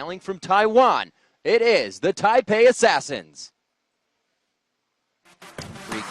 hailing from Taiwan, it is the Taipei Assassins. Freak.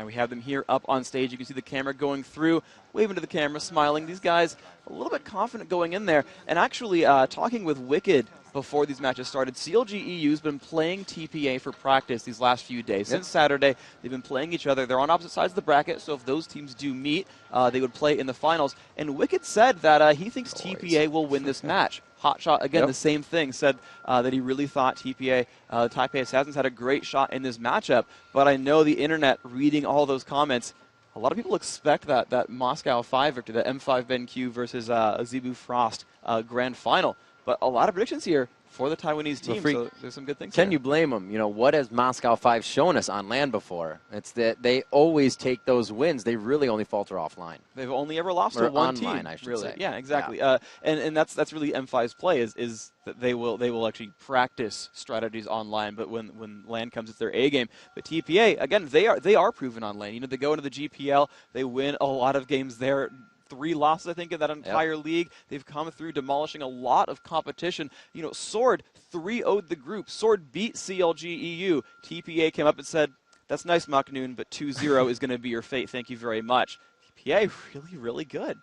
We have them here up on stage. You can see the camera going through, waving to the camera, smiling. These guys a little bit confident going in there. And actually, talking with Wicked before these matches started, CLG EU's been playing TPA for practice these last few days. Since Saturday, they've been playing each other. They're on opposite sides of the bracket, so if those teams do meet, they would play in the finals. And Wicked said that he thinks TPA will win this match. Hotshot, again, the same thing, said that he really thought TPA, the Taipei Assassins, had a great shot in this matchup. But I know the internet, reading all those comments, a lot of people expect that Moscow 5 victory, the M5 BenQ versus Zebu Frost grand final. But a lot of predictions here for the Taiwanese team, so there's some good things Can you blame them? You know, what has Moscow 5 shown us on land before? It's that they always take those wins. They really only falter offline. They've only ever lost to one online, team, I should really. say. Yeah, exactly. Yeah. And that's really M5's play is that they will actually practice strategies online, but when LAN comes, it's their A game. But TPA, again, they are proven on LAN. You know, they go into the GPL, they win a lot of games there. 3 losses, I think, in that entire league. They've come through demolishing a lot of competition. You know, Sword 3-0'd the group. Sword beat CLG EU. TPA came up and said, that's nice, Maknoon, but 2-0 is going to be your fate. Thank you very much. TPA, really, really good.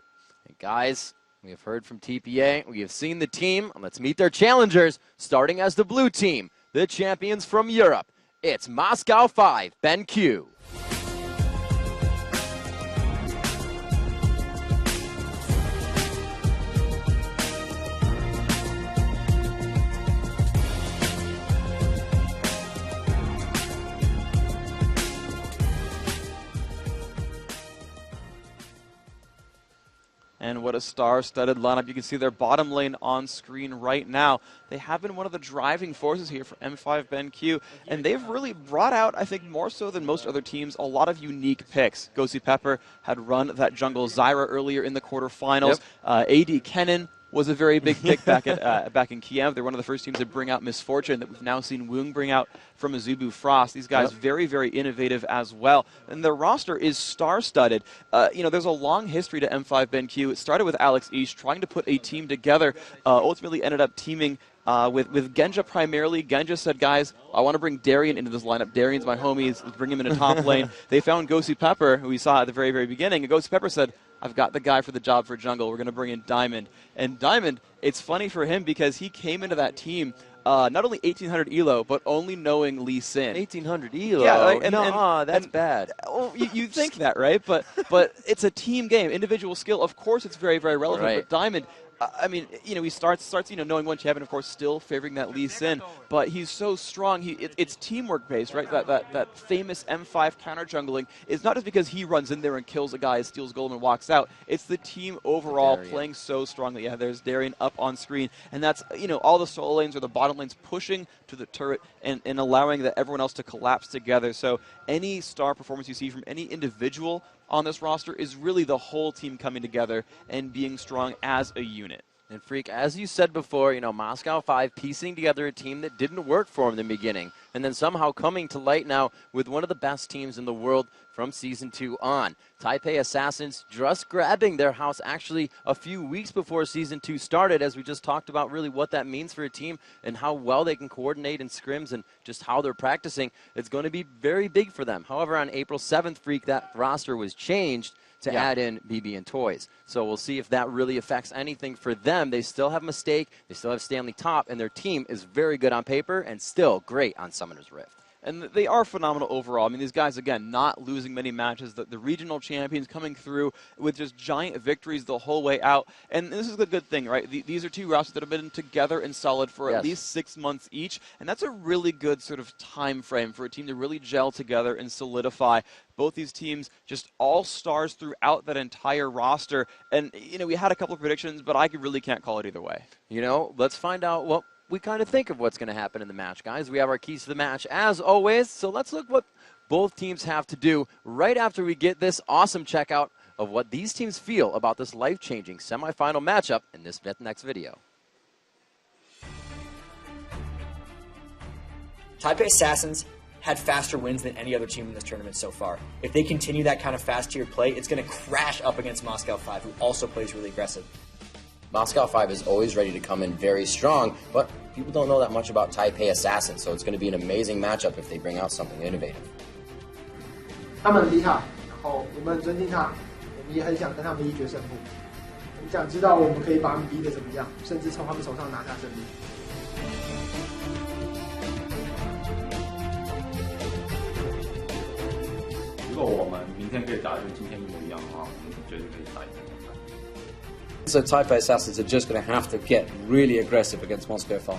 Hey guys, we have heard from TPA. We have seen the team. Let's meet their challengers, starting as the blue team, the champions from Europe. It's Moscow 5, BenQ. And what a star-studded lineup. You can see their bottom lane on screen right now. They have been one of the driving forces here for M5 BenQ, and they've really brought out, I think more so than most other teams, a lot of unique picks. Ghosty Pepper had run that jungle Zyra earlier in the quarterfinals. AD Kennen was a very big pick back in Kiev. They're one of the first teams to bring out Misfortune that we've now seen Woong bring out from Zebu Frost. These guys very, very innovative as well. And their roster is star-studded. You know, there's a long history to M5 BenQ. It started with Alex East trying to put a team together, ultimately ended up teaming with Genja primarily. Genja said, guys, I want to bring Darien into this lineup. Darien's my homie. Let's bring him into top lane. They found Ghosty Pepper, who we saw at the very, very beginning. And Ghosty Pepper said, I've got the guy for the job for jungle. We're going to bring in Diamond. And Diamond, it's funny for him because he came into that team not only 1,800 ELO, but only knowing Lee Sin. 1,800 ELO? Yeah, that's bad. Well, you think that, right? But it's a team game. Individual skill, of course, it's very, very relevant. Right. But Diamond, I mean, you know, he starts knowing one champion, of course, still favoring that Lee Sin, but he's so strong. It's teamwork based, right? That famous M5 counter jungling is not just because he runs in there and kills a guy, steals gold, and walks out. It's the team overall playing so strongly. Yeah, there's Darien up on screen, and that's, you know, all the solo lanes or the bottom lanes pushing to the turret and allowing everyone else to collapse together. So any star performance you see from any individual on this roster is really the whole team coming together and being strong as a unit. And Freak, as you said before, you know, Moscow 5 piecing together a team that didn't work for them in the beginning, and then somehow coming to light now with one of the best teams in the world from Season 2 on. Taipei Assassins just grabbing their house actually a few weeks before Season 2 started, as we just talked about really what that means for a team and how well they can coordinate in scrims and just how they're practicing. It's going to be very big for them. However, on April 7th, Freak, that roster was changed to add in BB and Toys. So we'll see if that really affects anything for them. They still have Mistake, they still have Stanley Top, and their team is very good on paper and still great on Summoner's Rift. And they are phenomenal overall. I mean, these guys, again, not losing many matches. The regional champions coming through with just giant victories the whole way out. And this is the good thing, right? These are two rosters that have been together and solid for at least 6 months each. And that's a really good sort of time frame for a team to really gel together and solidify. Both these teams just all stars throughout that entire roster. And, you know, we had a couple of predictions, but I really can't call it either way. You know, let's find out what we kind of think of what's going to happen in the match, guys. We have our keys to the match, as always. So let's look what both teams have to do right after we get this awesome checkout of what these teams feel about this life-changing semifinal matchup in this next video. Taipei Assassins had faster wins than any other team in this tournament so far. If they continue that kind of fast-tiered play, it's going to crash up against Moscow 5, who also plays really aggressive. Moscow 5 is always ready to come in very strong, but people don't know that much about Taipei Assassins, so it's going to be an amazing matchup if they bring out something innovative. 他们很厉害，然后我们很尊敬他，我们也很想跟他们一决胜负。我们想知道我们可以把他们逼得怎么样，甚至从他们手上拿下胜利。如果我们明天可以打得跟今天一模一样的话，我们绝对可以打赢他们。 So Taipei Assassins are just going to have to get really aggressive against Moscow 5.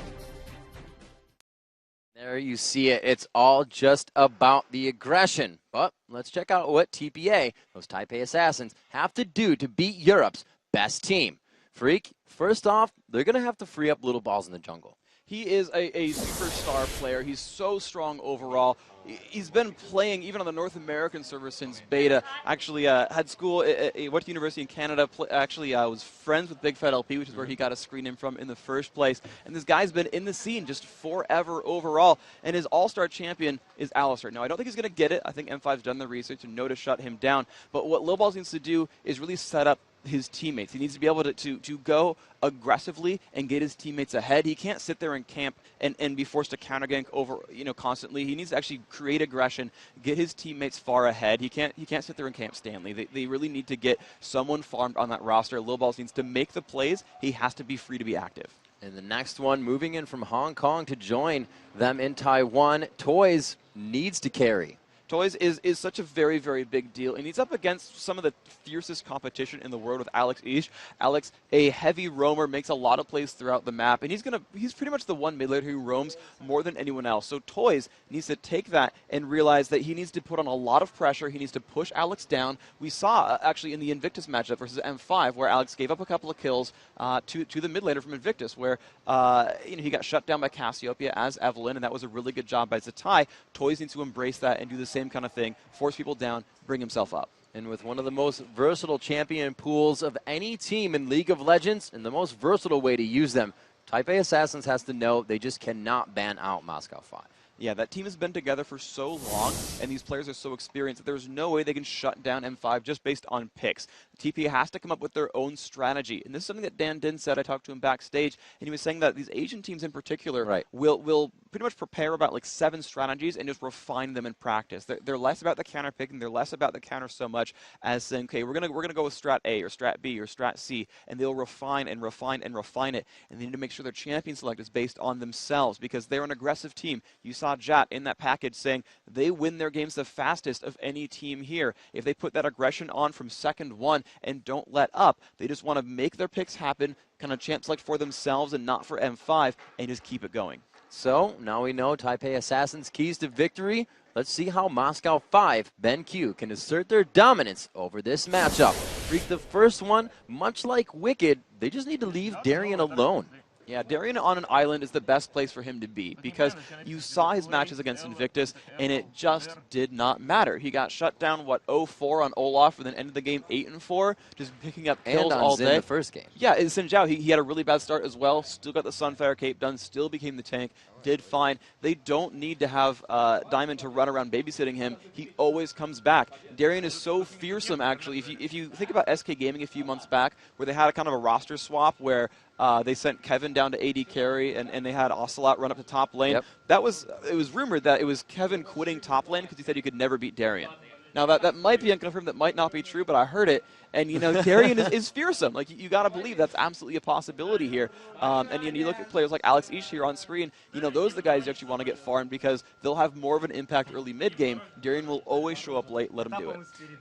There you see it. It's all just about the aggression. But let's check out what TPA, those Taipei Assassins, have to do to beat Europe's best team. Freak, first off, they're going to have to free up little balls in the jungle. He is a superstar player. He's so strong overall. He's been playing even on the North American server since beta. Actually, had school, went to university in Canada. Was friends with Big Fat LP, which is where he got a screen name from in the first place. And this guy's been in the scene just forever overall. And his all-star champion is Alistair. Now, I don't think he's going to get it. I think M5's done the research and know to shut him down. But what Lil Balls needs to do is really set up his teammates. He needs to be able to go aggressively and get his teammates ahead. He can't sit there and camp and be forced to counter gank over, constantly. He needs to actually create aggression, get his teammates far ahead. He can't sit there and camp Stanley. They really need to get someone farmed on that roster. Lil Balls needs to make the plays. He has to be free to be active. And the next one, moving in from Hong Kong to join them in Taiwan, Toys needs to carry. Toys is such a very, very big deal, and he's up against some of the fiercest competition in the world with Alex Ish. Alex, a heavy roamer, makes a lot of plays throughout the map, and he's pretty much the one mid laner who roams more than anyone else. So Toys needs to take that and realize that he needs to put on a lot of pressure. He needs to push Alex down. We saw actually in the Invictus matchup versus M5 where Alex gave up a couple of kills to the mid laner from Invictus, where he got shut down by Cassiopeia as Evelyn, and that was a really good job by Zatai. Toys needs to embrace that and do the same kind of thing, force people down, bring himself up. And with one of the most versatile champion pools of any team in League of Legends, and the most versatile way to use them, Taipei Assassins has to know they just cannot ban out Moscow 5. Yeah, that team has been together for so long, and these players are so experienced that there's no way they can shut down M5 just based on picks. TPA has to come up with their own strategy. And this is something that Dan Din said. I talked to him backstage, and he was saying that these Asian teams in particular will pretty much prepare about like 7 strategies and just refine them in practice. They're less about the counter picking. They're less about the counter so much as saying, okay, we're gonna go with strat A or strat B or strat C, and they'll refine and refine and refine it. And they need to make sure their champion select is based on themselves because they're an aggressive team. You saw Jat in that package saying they win their games the fastest of any team here. If they put that aggression on from second one and don't let up, they just want to make their picks happen, kind of champ select for themselves and not for M5, and just keep it going. So now we know Taipei Assassins' keys to victory. Let's see how Moscow 5, BenQ, can assert their dominance over this matchup. Freak, the first one, much like Wicked, they just need to leave Darian alone. Yeah, Darian on an island is the best place for him to be because you saw his matches against Invictus and it just did not matter. He got shut down, 0-4 on Olaf and then ended the game 8-4, just picking up kills all day. In the first game. Yeah, in Xin Zhao, he had a really bad start as well, still got the Sunfire Cape done, still became the tank, did fine. They don't need to have Diamond to run around babysitting him. He always comes back. Darian is so fearsome, actually. If you think about SK Gaming a few months back, where they had a kind of a roster swap where they sent Kevin down to AD carry and they had Ocelot run up to top lane. It was rumored that it was Kevin quitting top lane because he said he could never beat Darian. Now that might be unconfirmed, that might not be true, but I heard it. And Darian is fearsome. Like you got to believe that's absolutely a possibility here. And you look at players like Alex Ish here on screen. Those are the guys you actually want to get farmed because they'll have more of an impact early mid game. Darian will always show up late. Let him do it.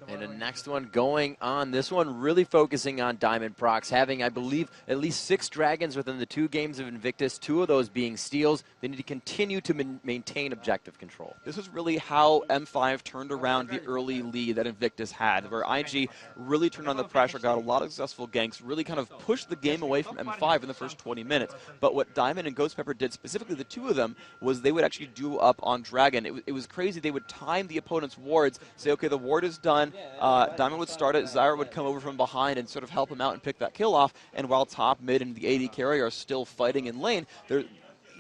And the next one going on. This one really focusing on Diamond Procs, having I believe at least 6 dragons within the 2 games of Invictus. 2 of those being steals. They need to continue to maintain objective control. This is really how M5 turned around the early early lead that Invictus had, where IG really turned on the pressure, got a lot of successful ganks, really kind of pushed the game away from M5 in the first 20 minutes. But what Diamond and Ghost Pepper did, specifically the two of them, was they would actually do up on Dragon. It was crazy. They would time the opponent's wards, say, okay, the ward is done, Diamond would start it, Zyra would come over from behind and sort of help him out and pick that kill off, and while top, mid, and the AD carry are still fighting in lane, they're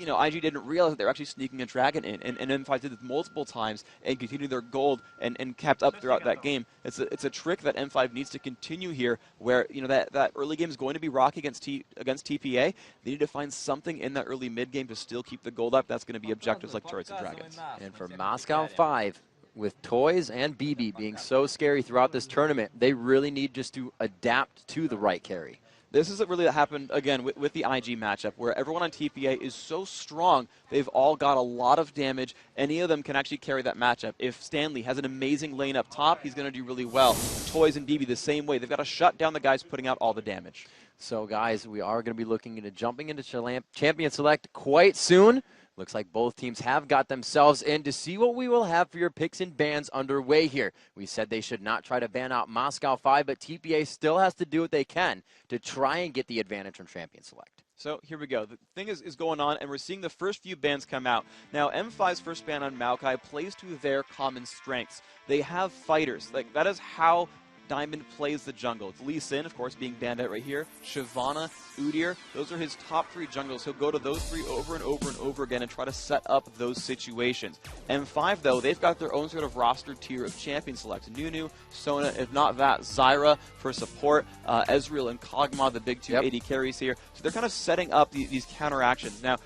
IG didn't realize that they were actually sneaking a dragon in, and M5 did this multiple times and continued their gold and kept up throughout that game. It's a trick that M5 needs to continue here, where that early game is going to be rocky against TPA. They need to find something in that early mid game to still keep the gold up. That's going to be objectives like turrets and dragons. And for Moscow 5, with Toys and BB being so scary throughout this tournament, they really need just to adapt to the right carry. This is really what happened, again, with the IG matchup, where everyone on TPA is so strong. They've all got a lot of damage. Any of them can actually carry that matchup. If Stanley has an amazing lane up top, he's going to do really well. Toys and BB the same way. They've got to shut down the guys putting out all the damage. So, guys, we are going to be looking into jumping into Champion Select quite soon. Looks like both teams have got themselves in to see what we will have for your picks and bans underway here. We said they should not try to ban out Moscow 5, but TPA still has to do what they can to try and get the advantage from Champion Select. So here we go. The thing is going on, and we're seeing the first few bans come out. Now, M5's first ban on Maokai plays to their common strengths. They have fighters. Like, that is how Diamond plays the jungle. It's Lee Sin, of course, being banned out right here. Shyvana, Udyr, those are his top 3 jungles. He'll go to those 3 over and over and over again and try to set up those situations. M5, though, they've got their own sort of roster tier of champion selects. Nunu, Sona, if not that, Zyra for support, Ezreal and Kog'Maw, the big 2 AD carries here. So they're kind of setting up these counter actions. Now,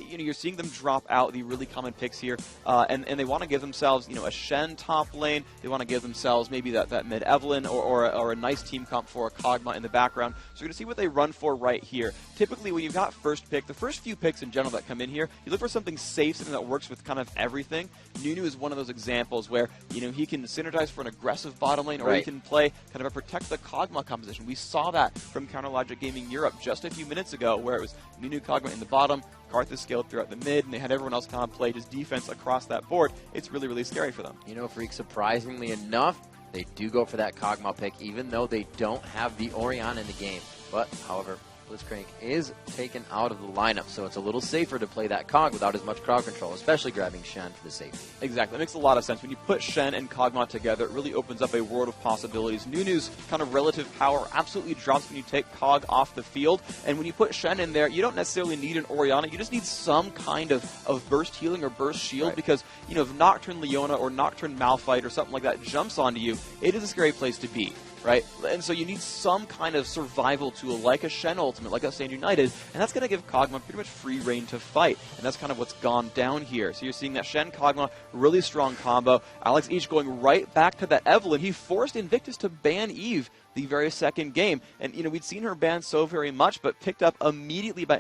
you're seeing them drop out the really common picks here, and they want to give themselves, a Shen top lane. They want to give themselves maybe that mid Evelyn or a nice team comp for a Kog'Maw in the background. So you're going to see what they run for right here. Typically, when you've got first pick, the first few picks in general that come in here, you look for something safe, something that works with kind of everything. Nunu is one of those examples where, he can synergize for an aggressive bottom lane, or he can play kind of a protect the Kog'Maw composition. We saw that from Counter Logic Gaming Europe just a few minutes ago, where it was Nunu Kog'Maw in the bottom, Karthus scaled throughout the mid, and they had everyone else kind of play just defense across that board. It's really, really scary for them. Freak, surprisingly enough, they do go for that Kog'Maw pick, even though they don't have the Orianna in the game. But, however, Blitzcrank is taken out of the lineup, so it's a little safer to play that Kog without as much crowd control, especially grabbing Shen for the safety. Exactly. It makes a lot of sense. When you put Shen and Kog'Maw together, it really opens up a world of possibilities. Nunu's kind of relative power absolutely drops when you take Kog off the field, and when you put Shen in there, you don't necessarily need an Orianna. You just need some kind of burst healing or burst shield, because, if Nocturne Leona or Nocturne Malphite or something like that jumps onto you, it is a scary place to be. Right? And so you need some kind of survival tool, like a Shen ultimate, like a Stand United, and that's going to give Kog'Maw pretty much free reign to fight, and that's kind of what's gone down here. So you're seeing that Shen Kog'Maw, really strong combo. Alex Each going right back to that Evelyn. He forced Invictus to ban Eve the very second game, and we'd seen her banned so very much, but picked up immediately by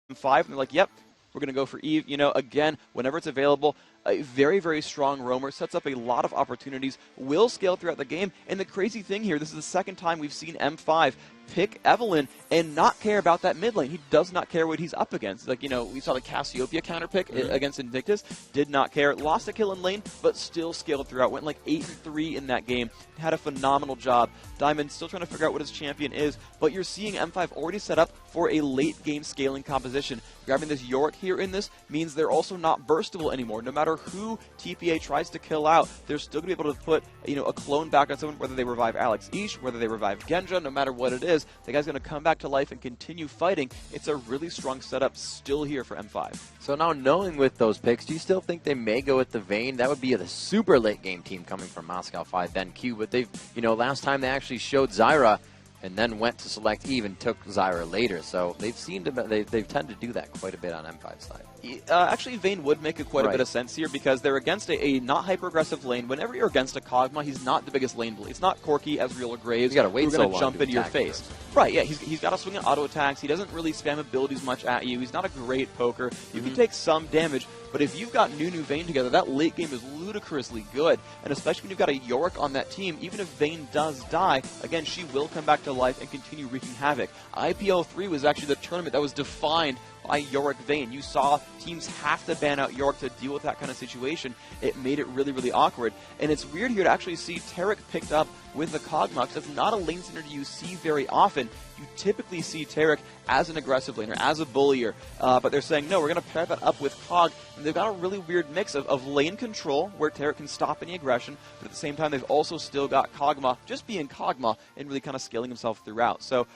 M5, and they're like, yep, we're going to go for Eve. Again, whenever it's available, a very, very strong roamer, sets up a lot of opportunities, will scale throughout the game. And the crazy thing here, this is the second time we've seen M5 pick Evelyn and not care about that mid lane. He does not care what he's up against. Like, we saw the Cassiopeia counter pick against Invictus, did not care. Lost a kill in lane, but still scaled throughout. Went like 8-3 in that game. Had a phenomenal job. Diamond still trying to figure out what his champion is, but you're seeing M5 already set up for a late game scaling composition. Grabbing this Yorick here in this means they're also not burstable anymore. No matter who TPA tries to kill out, they're still going to be able to put a clone back on someone, whether they revive Alex Each, whether they revive Genja, no matter what it is. The guy's going to come back to life and continue fighting. It's a really strong setup still here for M5. So now, knowing with those picks, do you still think they may go with the Vayne? That would be the super late game team coming from Moscow 5, then Q. But they've, last time they actually showed Zyra and then went to select Eve and took Zyra later. So they've tended to do that quite a bit on M5's side. Actually, Vayne would make quite a bit of sense here, because they're against a not hyper-aggressive lane. Whenever you're against a Kog'Maw, he's not the biggest lane bully. It's not Corki, Ezreal, or Graves. He's got to wait so long to jump into your face. First. Right, yeah, he's got to swing at auto attacks. He doesn't really spam abilities much at you. He's not a great poker. You can take some damage, but if you've got Nunu Vayne together, that late game is ludicrously good. And especially when you've got a Yorick on that team, even if Vayne does die, again, she will come back to life and continue wreaking havoc. IPL 3 was actually the tournament that was defined by Yorick Vayne. You saw teams have to ban out Yorick to deal with that kind of situation. It made it really, really awkward. And it's weird here to actually see Tarek picked up with the Kog'Maw, because it's not a lane synergy you see very often. You typically see Tarek as an aggressive laner, as a bullier, but they're saying, no, we're going to pair that up with Kog, and they've got a really weird mix of lane control, where Tarek can stop any aggression, but at the same time, they've also still got Kog'Maw just being Kog'Maw and really kind of scaling himself throughout. So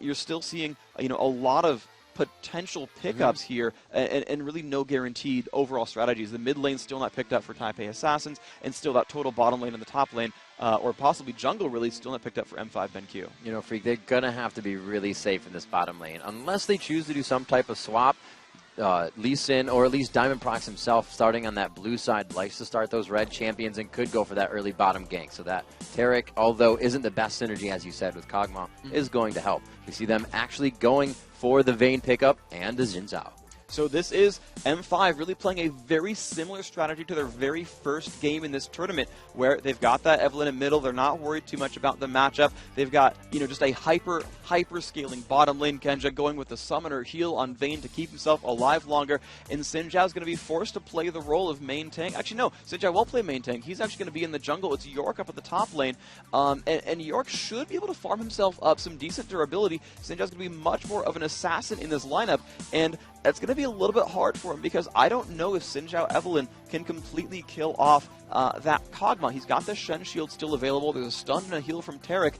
you're still seeing, a lot of potential pickups here, and really no guaranteed overall strategies. The mid lane still not picked up for TPA Assassins, and still that total bottom lane and the top lane, or possibly jungle, really still not picked up for M5 BenQ. Freak, they're going to have to be really safe in this bottom lane. Unless they choose to do some type of swap, Lee Sin, or at least Diamond Prox himself, starting on that blue side, likes to start those red champions and could go for that early bottom gank. So that Tarek, although isn't the best synergy, as you said, with Kog'Maw, is going to help. We see them actually going for the Vayne pickup and the Xin Zhao. So this is M5 really playing a very similar strategy to their very first game in this tournament, where they've got that Evelynn in middle. They're not worried too much about the matchup. They've got, just a hyper scaling bottom lane Kenja going with the summoner heal on Vayne to keep himself alive longer. And Xin Zhao's going to be forced to play the role of main tank. Actually, no, Xin Zhao won't play main tank. He's actually going to be in the jungle. It's Yorick up at the top lane. And Yorick should be able to farm himself up some decent durability. Xin Zhao's going to be much more of an assassin in this lineup. And that's going to be a little bit hard for him, because I don't know if Xin Zhao Evelynn can completely kill off that Kog'Maw. He's got the Shen shield still available. There's a stun and a heal from Tarek.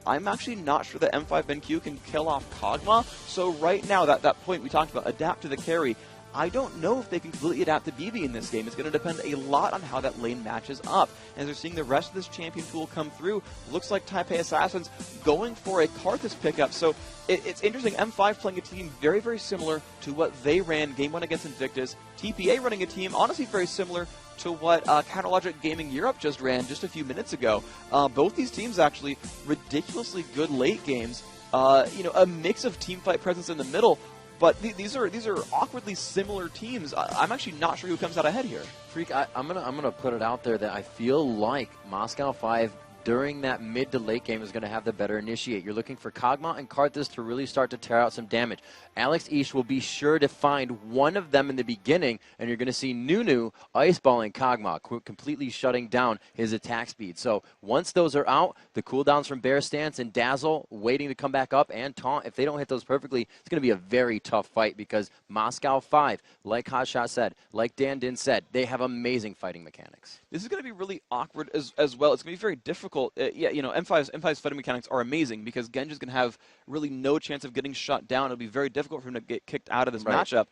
I'm actually not sure that M5 BenQ can kill off Kog'Maw. So right now, that point we talked about, adapt to the carry, I don't know if they can completely adapt to BB in this game. It's going to depend a lot on how that lane matches up. As they're seeing the rest of this champion pool come through, looks like TPA Assassins going for a Karthus pickup. So it's interesting. M5 playing a team very, very similar to what they ran Game 1 against Invictus. TPA running a team, honestly, very similar to what Counterlogic Gaming Europe just ran just a few minutes ago. Both these teams actually ridiculously good late games. A mix of teamfight presence in the middle. But these are awkwardly similar teams. I'm actually not sure who comes out ahead here. Freak, I'm gonna put it out there that I feel like Moscow 5 during that mid to late game is going to have the better initiate. You're looking for Kog'Maw and Karthus to really start to tear out some damage. Alex Ish will be sure to find one of them in the beginning, and you're going to see Nunu iceballing Kog'Maw, completely shutting down his attack speed. So once those are out, the cooldowns from Bear Stance and Dazzle waiting to come back up, and Taunt, if they don't hit those perfectly, it's going to be a very tough fight, because Moscow 5, like Hotshot said, like Dan Din said, they have amazing fighting mechanics. This is going to be really awkward as well. It's going to be very difficult. M5's fighting mechanics are amazing, because Genji's going to have really no chance of getting shut down. It'll be very difficult for him to get kicked out of this matchup.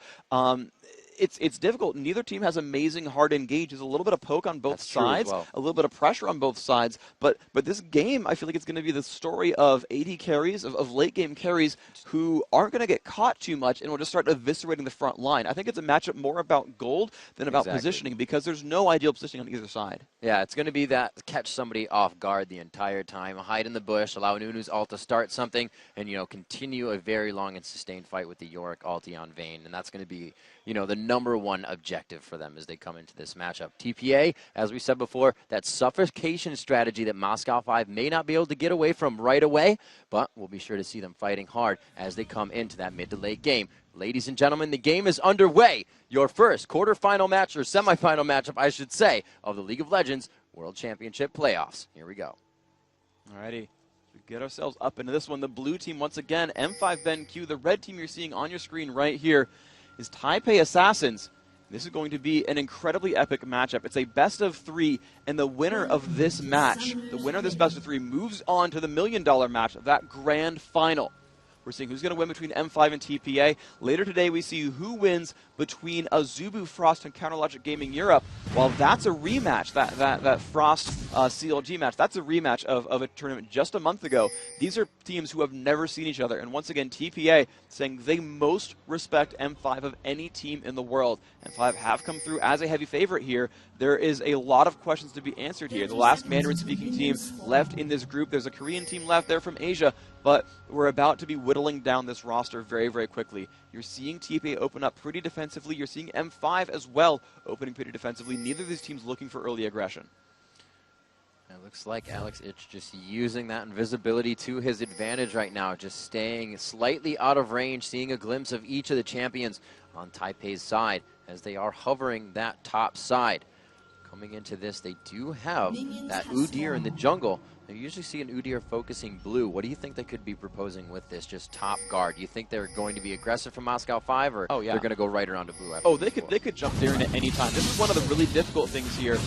It's difficult. Neither team has amazing hard engage. There's a little bit of poke on both sides, a little bit of pressure on both sides. But this game, I feel like it's going to be the story of AD carries, of late game carries, who aren't going to get caught too much and will just start eviscerating the front line. I think it's a matchup more about gold than about positioning, because there's no ideal positioning on either side. Yeah, it's going to be that catch somebody off guard the entire time, hide in the bush, allow Nunu's ult to start something, and continue a very long and sustained fight with the Yorick ulti on Vayne, and that's going to be the #1 objective for them as they come into this matchup. TPA, as we said before, that suffocation strategy that Moscow 5 may not be able to get away from right away, but we'll be sure to see them fighting hard as they come into that mid to late game. Ladies and gentlemen, the game is underway. Your first quarterfinal match, or semifinal matchup, I should say, of the League of Legends World Championship Playoffs. Here we go. Alrighty. We get ourselves up into this one. The blue team, once again, M5 BenQ. The red team you're seeing on your screen right here is TPA Assassins. This is going to be an incredibly epic matchup. It's a best of 3, and the winner of this match, the winner of this best of 3, moves on to the $1 million match, that grand final. We're seeing who's going to win between M5 and TPA. Later today, we see who wins between Azubu Frost and Counterlogic Gaming Europe. While that's a rematch, that Frost CLG match, that's a rematch of a tournament just a month ago. These are teams who have never seen each other. And once again, TPA saying they most respect M5 of any team in the world. M5 have come through as a heavy favorite here. There is a lot of questions to be answered here. The last Mandarin-speaking team left in this group. There's a Korean team left there from Asia, but we're about to be whittling down this roster very, very quickly. You're seeing TPA open up pretty defensively. You're seeing M5 as well opening pretty defensively. Neither of these teams looking for early aggression. It looks like Alex Ich just using that invisibility to his advantage right now, just staying slightly out of range, seeing a glimpse of each of the champions on Taipei's side as they are hovering that top side. Coming into this, they do have that Udyr in the jungle. You usually see an Udyr focusing blue. What do you think they could be proposing with this, just top guard? Do you think they're going to be aggressive from Moscow 5, or they're going to go right around to blue? Oh, they could jump there at any time. This is one of the really difficult things here,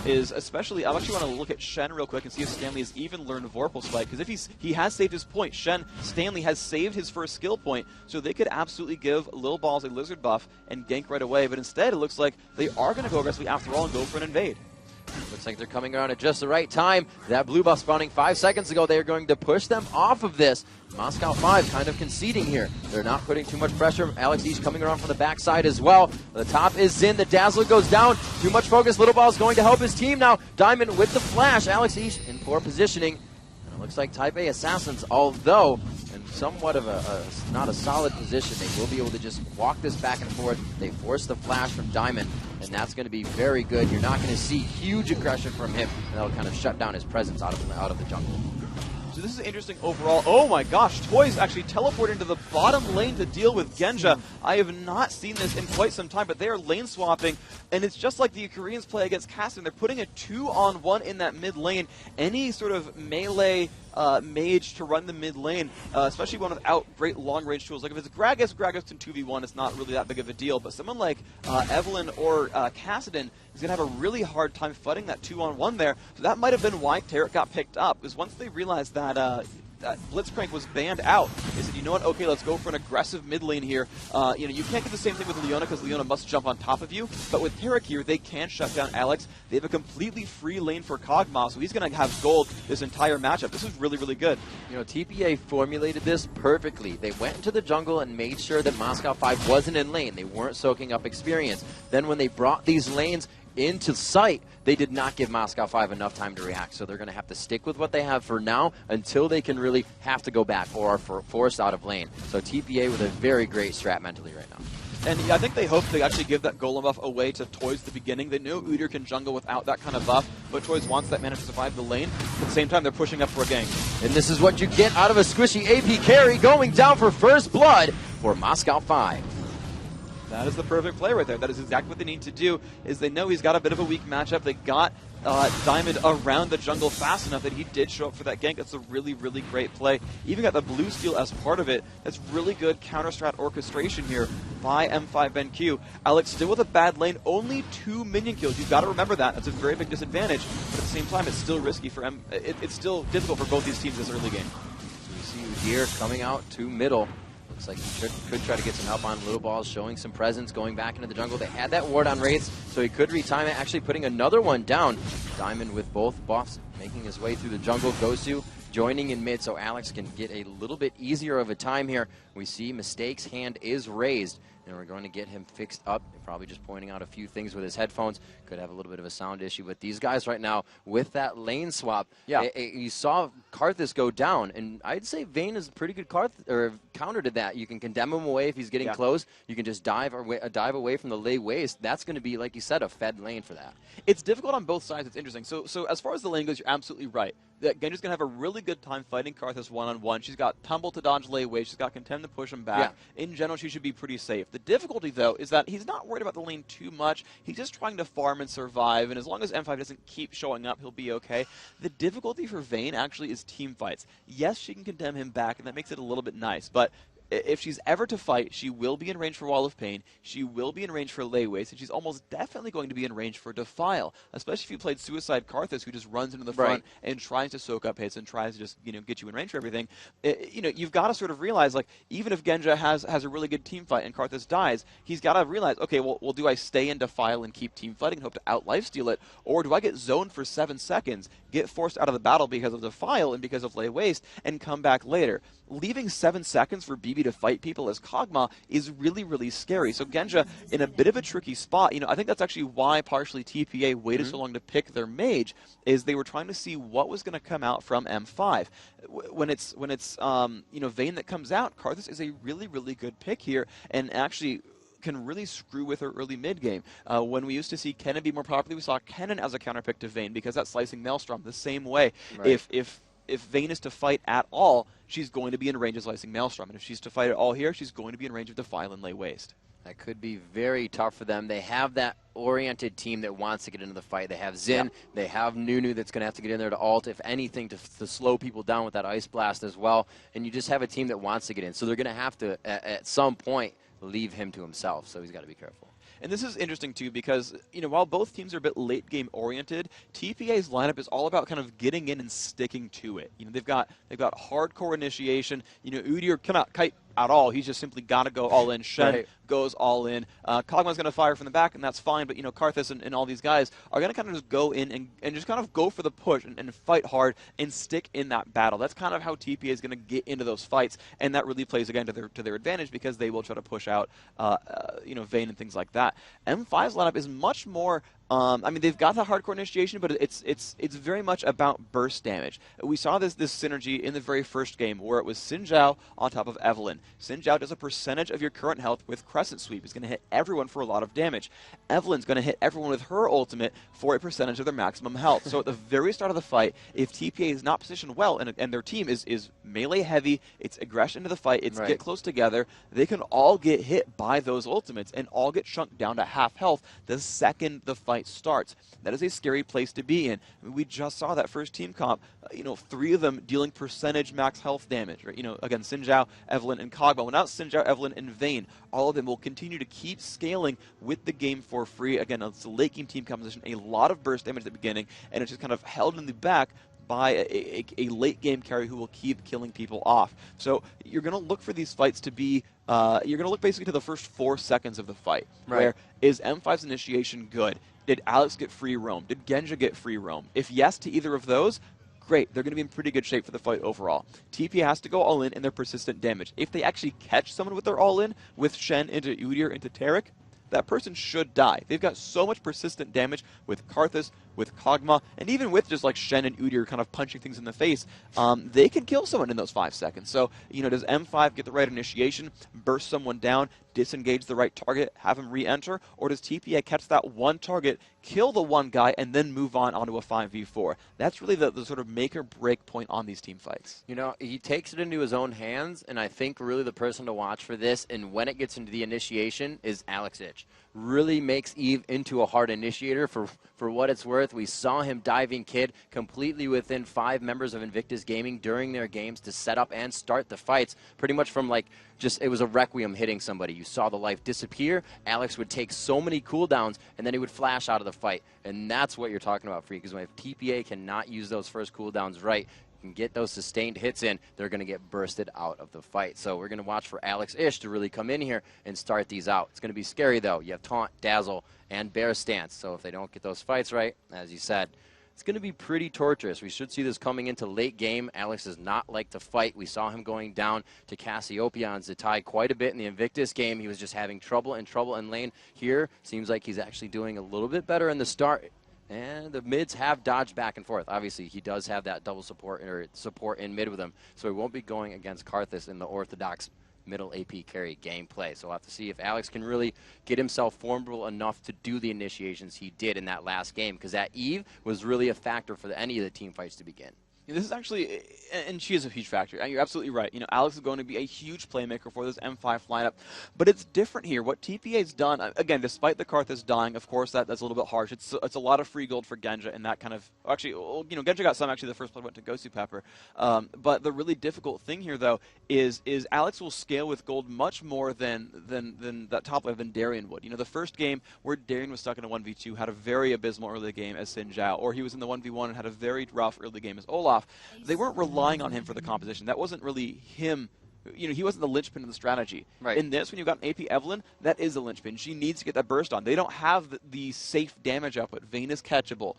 is especially, I actually want to look at Shen real quick and see if Stanley has even learned Vorpal Spike, because if he has saved his point, Stanley has saved his first skill point, so they could absolutely give Lil Balls a Lizard buff and gank right away, but instead it looks like they are going to go aggressively after all and go for an invade. Looks like they're coming around at just the right time. That blue buff spawning 5 seconds ago, they are going to push them off of this. Moscow 5 kind of conceding here. They're not putting too much pressure. Alex Ich coming around from the backside as well. The top is in. The Dazzler goes down. Too much focus. Little Ball is going to help his team now. Diamond with the flash. Alex Ich in poor positioning. And it looks like Taipei Assassins, although in somewhat of not a solid position, they will be able to just walk this back and forth. They force the flash from Diamond, and that's going to be very good. You're not going to see huge aggression from him, and that'll kind of shut down his presence out of the jungle. So this is interesting overall. Oh my gosh, Toys actually teleported into the bottom lane to deal with Genja. I have not seen this in quite some time, but they are lane swapping, and it's just like the Koreans play against Caston. They're putting a 2-on-1 in that mid lane. Any sort of melee mage to run the mid lane, especially one without great long-range tools. Like if it's Gragas can 2v1, it's not really that big of a deal, but someone like Evelyn or Cassidon is going to have a really hard time fighting that 2-on-1 there. So that might have been why Tarek got picked up, because once they realized that Blitzcrank was banned out, they said, you know what, okay, let's go for an aggressive mid lane here. You can't get the same thing with Leona, because Leona must jump on top of you, but with Tarek here, they can shut down Alex. They have a completely free lane for Kog'Maw, so he's going to have gold this entire matchup. This is really, really good. TPA formulated this perfectly. They went into the jungle and made sure that Moscow 5 wasn't in lane. They weren't soaking up experience. Then when they brought these lanes into sight, they did not give Moscow 5 enough time to react, so they're going to have to stick with what they have for now until they can really have to go back or are forced out of lane. So TPA with a very great strat mentally right now. And I think they hope to actually give that Golem buff away to Toys at the beginning. They know Udyr can jungle without that kind of buff, but Toys wants that mana to survive the lane. At the same time, they're pushing up for a gank. And this is what you get out of a squishy AP carry going down for first blood for Moscow 5. That is the perfect play right there. That is exactly what they need to do, is they know he's got a bit of a weak matchup. They got Diamond around the jungle fast enough that he did show up for that gank. That's a really, really great play. Even got the blue steal as part of it. That's really good counter-strat orchestration here by M5BenQ. Alex still with a bad lane, only 2 minion kills. You've got to remember that. That's a very big disadvantage. But at the same time, it's still risky for it's still difficult for both these teams this early game. So we see Udyr coming out to middle. Looks like he could try to get some help on Little Balls, showing some presence, going back into the jungle. They had that ward on Wraiths, so he could retime it, actually putting another one down. Diamond with both buffs, making his way through the jungle. Gosu joining in mid, so Alex can get a little bit easier of a time here. We see Mistake's hand is raised, and we're going to get him fixed up. Probably just pointing out a few things with his headphones. Could have a little bit of a sound issue with these guys right now with that lane swap. Yeah. You saw Karthus go down, and I'd say Vayne is a pretty good counter to that. You can condemn him away if he's getting close. You can just dive away from the lay waste. That's going to be, like you said, a fed lane for that. It's difficult on both sides. It's interesting. So as far as the lane goes, you're absolutely right. That Genja's going to have a really good time fighting Karthus one-on-one. She's got Tumble to dodge lay waste. She's got Contend to push him back. Yeah. In general, she should be pretty safe. The difficulty, though, is that he's not worried about the lane too much. He's just trying to farm and survive, and as long as M5 doesn't keep showing up, he'll be okay. The difficulty for Vayne actually is team fights. Yes, she can condemn him back, and that makes it a little bit nice, but if she's ever to fight, she will be in range for Wall of Pain, she will be in range for Lay Waste, and she's almost definitely going to be in range for Defile, especially if you played Suicide Karthus, who just runs into the front and tries to soak up hits and tries to just get you in range for everything. You've got to sort of realize, like, even if Genja has a really good team fight and Karthus dies, he's got to realize, okay, well, do I stay in Defile and keep team fighting and hope to out-lifesteal it, or do I get zoned for 7 seconds, get forced out of the battle because of Defile and because of Lay Waste, and come back later? Leaving 7 seconds for BB to fight people as Kog'Maw is really, really scary. So Genja in a bit of a tricky spot. I think that's actually why partially TPA waited so long to pick their mage, is they were trying to see what was going to come out from M5. When it's Vayne that comes out, Karthus is a really, really good pick here, and actually can really screw with her early mid game. When we used to see Kennen be more popular, we saw Kennen as a counterpick to Vayne because that slicing Maelstrom the same way. Right. If Vayne is to fight at all, she's going to be in range of slicing Maelstrom, and if she's to fight at all here, she's going to be in range of Defile and Lay Waste. That could be very tough for them. They have that oriented team that wants to get into the fight. They have Xin, they have Nunu that's going to have to get in there to ult, if anything, to slow people down with that Ice Blast as well. And you just have a team that wants to get in. So they're going to have to, at some point, leave him to himself. So he's got to be careful. And this is interesting, too, because, while both teams are a bit late-game oriented, TPA's lineup is all about kind of getting in and sticking to it. They've got hardcore initiation. Udyr cannot kite at all. He's just simply got to go all in. Shen goes all in. Kog'Maw's going to fire from the back, and that's fine. But, Karthus and all these guys are going to kind of just go in and just kind of go for the push and fight hard and stick in that battle. That's kind of how TPA is going to get into those fights, and that really plays, again, to their advantage because they will try to push out, Vayne and things like that. M5's lineup is much more... they've got the hardcore initiation, but it's very much about burst damage. We saw this synergy in the very first game where it was Xin Zhao on top of Evelynn. Xin Zhao does a percentage of your current health with Crescent Sweep. It's going to hit everyone for a lot of damage. Evelynn's going to hit everyone with her ultimate for a percentage of their maximum health. So at the very start of the fight, if TPA is not positioned well and their team is melee heavy, it's aggression into the fight, it's get close together, they can all get hit by those ultimates and all get shrunk down to half health the second the fight starts. That is a scary place to be in. We just saw that first team comp, 3 of them dealing percentage max health damage. Right? Again, Xin Zhao, Evelynn, and Kog'Maw. Without Xin Zhao, Evelynn, and Vayne, all of them will continue to keep scaling with the game for free. Again, it's a late game team composition, a lot of burst damage at the beginning, and it's just kind of held in the back by a late game carry who will keep killing people off. So you're going to look for these fights to be, you're going to look basically to the first 4 seconds of the fight. Where is M5's initiation good? Did Alex get free roam? Did Genja get free roam? If yes to either of those, great. They're going to be in pretty good shape for the fight overall. TP has to go all in their persistent damage. If they actually catch someone with their all in, with Shen into Udyr into Taric, that person should die. They've got so much persistent damage with Karthus, with Kog'Maw, and even with just like Shen and Udyr kind of punching things in the face, they can kill someone in those 5 seconds. So, does M5 get the right initiation, burst someone down, disengage the right target, have him re-enter, or does TPA catch that one target, kill the one guy, and then move on onto a 5v4? That's really the sort of make or break point on these team fights. He takes it into his own hands, and I think really the person to watch for this, and when it gets into the initiation, is Alex Ich. Really makes Eve into a hard initiator for what it's worth. We saw him diving Kid completely within 5 members of Invictus Gaming during their games to set up and start the fights, pretty much from it was a requiem hitting somebody. You saw the life disappear. Alex would take so many cooldowns, and then he would flash out of the fight. And that's what you're talking about, Freak, because if TPA cannot use those first cooldowns right, can get those sustained hits in, they're going to get bursted out of the fight. So we're going to watch for Alex Ich to really come in here and start these out. It's going to be scary, though. You have Taunt, Dazzle, and Bear Stance. So if they don't get those fights right, as you said, it's going to be pretty torturous. We should see this coming into late game. Alex does not like to fight. We saw him going down to Cassiopeia on Zatai quite a bit in the Invictus game. He was just having trouble in lane. Here, seems like he's actually doing a little bit better in the start. And the mids have dodged back and forth. Obviously, he does have that double support in mid with him, so he won't be going against Karthus in the orthodox middle AP carry gameplay. So we'll have to see if Alex can really get himself formidable enough to do the initiations he did in that last game, because that Eve was really a factor for any of the team fights to begin. This is actually, and she is a huge factor. You're absolutely right. Alex is going to be a huge playmaker for this M5 lineup, but it's different here. What TPA's done, again, despite the Karthus dying, of course, that's a little bit harsh. It's a lot of free gold for Genja, and that kind of, actually, Genja got some. Actually, the first blood went to Gosu Pepper. But the really difficult thing here, though, is Alex will scale with gold much more than that top laner than Darien would. The first game where Darien was stuck in a 1v2 had a very abysmal early game as Xin Zhao, or he was in the 1v1 and had a very rough early game as Olaf. They weren't relying on him for the composition. That wasn't really him. He wasn't the linchpin of the strategy. Right. In this, when you've got an AP Evelynn, that is the linchpin. She needs to get that burst on. They don't have the safe damage output. Vayne is catchable.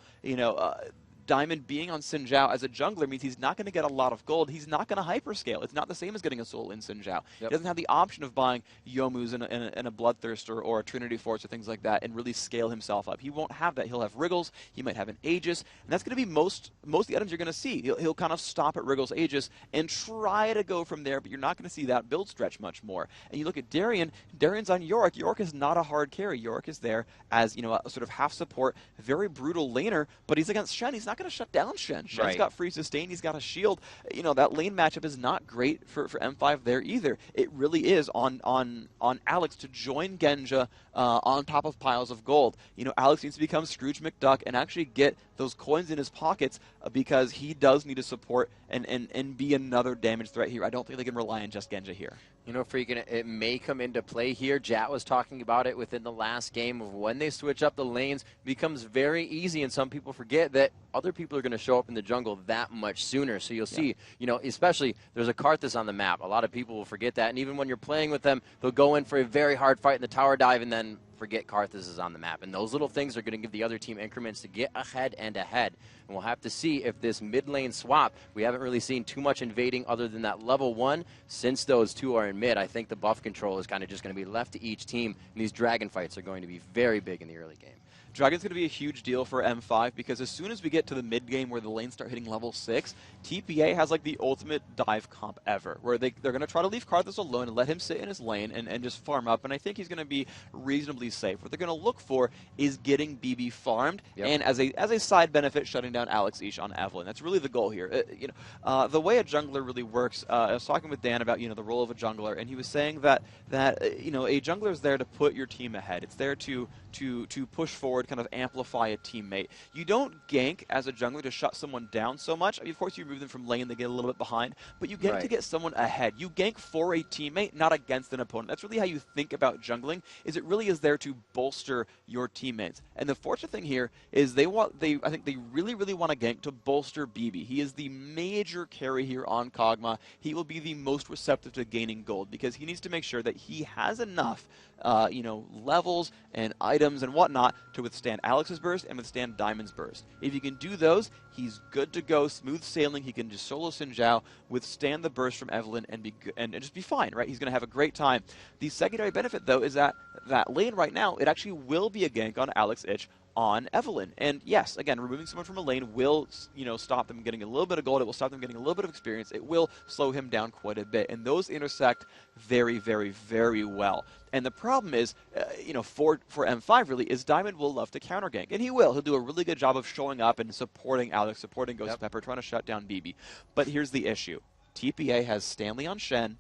Diamond being on Xin Zhao as a jungler means he's not going to get a lot of gold. He's not going to hyperscale. It's not the same as getting a soul in Xin Zhao. He doesn't have the option of buying Youmu's and a Bloodthirster or a Trinity Force or things like that and really scale himself up. He won't have that. He'll have Wriggles. He might have an Aegis. And that's going to be most of the items you're going to see. He'll kind of stop at Wriggles Aegis and try to go from there, but you're not going to see that build stretch much more. And you look at Darien. Darien's on Yorick. Yorick is not a hard carry. Yorick is there as, a sort of half support, very brutal laner, but he's against Shen. He's not going to shut down Shen. Shen's got free sustain. He's got a shield. That lane matchup is not great for M5 there either. It really is on Alex to join Genja on top of piles of gold. Alex needs to become Scrooge McDuck and actually get those coins in his pockets because he does need to support and be another damage threat here. I don't think they can rely on just Genja here. Freaking, it may come into play here. Jat was talking about it within the last game of when they switch up the lanes, it becomes very easy, and some people forget that other people are going to show up in the jungle that much sooner. So you'll see, especially there's a Karthus on the map. A lot of people will forget that, and even when you're playing with them, they'll go in for a very hard fight in the tower dive and then forget Karthus is on the map. And those little things are going to give the other team increments to get ahead and ahead. And we'll have to see if this mid lane swap, we haven't really seen too much invading other than that level 1. Since those two are in mid, I think the buff control is kind of just going to be left to each team, and these dragon fights are going to be very big in the early game. Dragon's going to be a huge deal for M5 because as soon as we get to the mid game where the lanes start hitting level 6, TPA has like the ultimate dive comp ever, where they're going to try to leave Karthus alone and let him sit in his lane and just farm up, and I think he's going to be reasonably safe. What they're going to look for is getting BB farmed, and as a side benefit, shutting down Alex Ish on Evelyn. That's really the goal here. The way a jungler really works, I was talking with Dan about the role of a jungler, and he was saying that a jungler is there to put your team ahead. It's there to push forward, kind of amplify a teammate. You don't gank as a jungler to shut someone down so much. I mean, of course, you remove them from lane, they get a little bit behind, but you gank to get someone ahead. You gank for a teammate, not against an opponent. That's really how you think about jungling, is it really is there to bolster your teammates. And the fortunate thing here is I think they really, really want to gank to bolster BB. He is the major carry here on Kog'Maw. He will be the most receptive to gaining gold because he needs to make sure that he has enough levels and items and whatnot to withstand Alex's burst and withstand Diamond's burst. If he can do those, he's good to go, smooth sailing. He can just solo Xin Zhao, withstand the burst from Evelyn, and just be fine, right? He's going to have a great time. The secondary benefit, though, is that lane right now, it actually will be a gank on Alex Ich on Evelyn. And yes, again, removing someone from a lane will, stop them getting a little bit of gold. It will stop them getting a little bit of experience. It will slow him down quite a bit. And those intersect very, very, very well. And the problem is, for M5 really, is Diamond will love to counter gank. And he will. He'll do a really good job of showing up and supporting Alex, supporting Ghost Pepper, trying to shut down BB. But here's the issue. TPA has Stanley on Shen,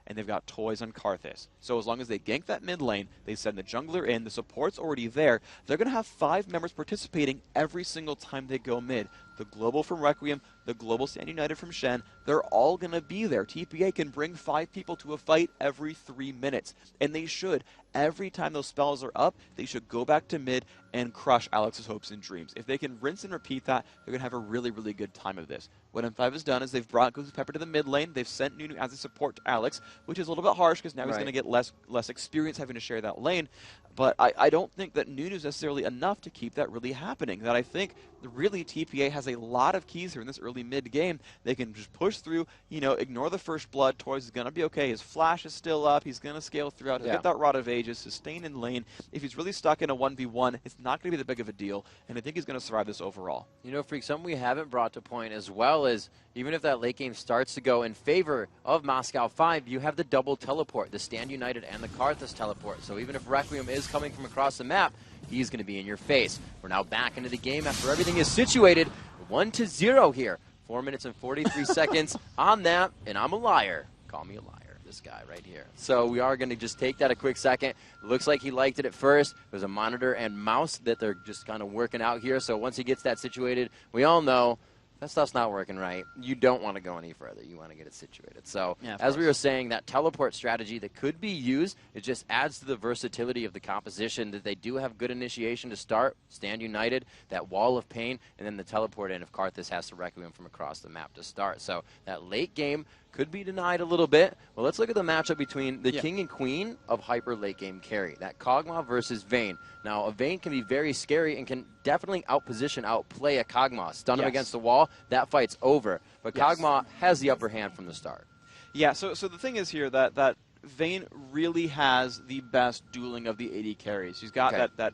and they've got Toys on Karthus. So as long as they gank that mid lane, they send the jungler in, the support's already there, they're going to have 5 members participating every single time they go mid. The Global from Requiem, the Global Stand United from Shen, they're all going to be there. TPA can bring 5 people to a fight every 3 minutes, and they should. Every time those spells are up, they should go back to mid and crush Alex's hopes and dreams. If they can rinse and repeat that, they're going to have a really, really good time of this. What M5 has done is they've brought Ghost Pepper to the mid lane, they've sent Nunu as a support to Alex, which is a little bit harsh because now he's going to get less experience having to share that lane. But I don't think that Nunu's necessarily enough to keep that really happening. That I think really TPA has a lot of keys here in this early mid game. They can just push through, ignore the first blood. Toys is going to be okay. His flash is still up. He's going to scale throughout. He'll get that Rod of Ages, sustain in lane. If he's really stuck in a 1v1, it's not going to be that big of a deal. And I think he's going to survive this overall. Freak, something we haven't brought to point as well is even if that late game starts to go in favor of Moscow 5, you have the double teleport, the Stand United and the Karthus teleport. So even if Requiem is coming from across the map, he's going to be in your face. We're now back into the game after everything is situated. 1-0 here. 4 minutes and 43 seconds on that, and I'm a liar. Call me a liar. This guy right here. So we are going to just take that a quick second. Looks like he liked it at first. There's a monitor and mouse that they're just kind of working out here. So once he gets that situated, we all know that stuff's not working right. You don't want to go any further. You want to get it situated. So as we were saying, that teleport strategy that could be used, it just adds to the versatility of the composition that they do have good initiation to start, Stand United, that Wall of Pain, and then the teleport in if Karthus has to Requiem from across the map to start. So that late game could be denied a little bit. Well, let's look at the matchup between the Yeah. king and queen of hyper late game carry. That Kog'Maw versus Vayne. Now, a Vayne can be very scary and can definitely outplay a Kog'Maw. Stun him Yes. against the wall, that fight's over. But Yes. Kog'Maw has the upper hand from the start. Yeah, so the thing is here that Vayne really has the best dueling of the AD carries. She's got Okay. the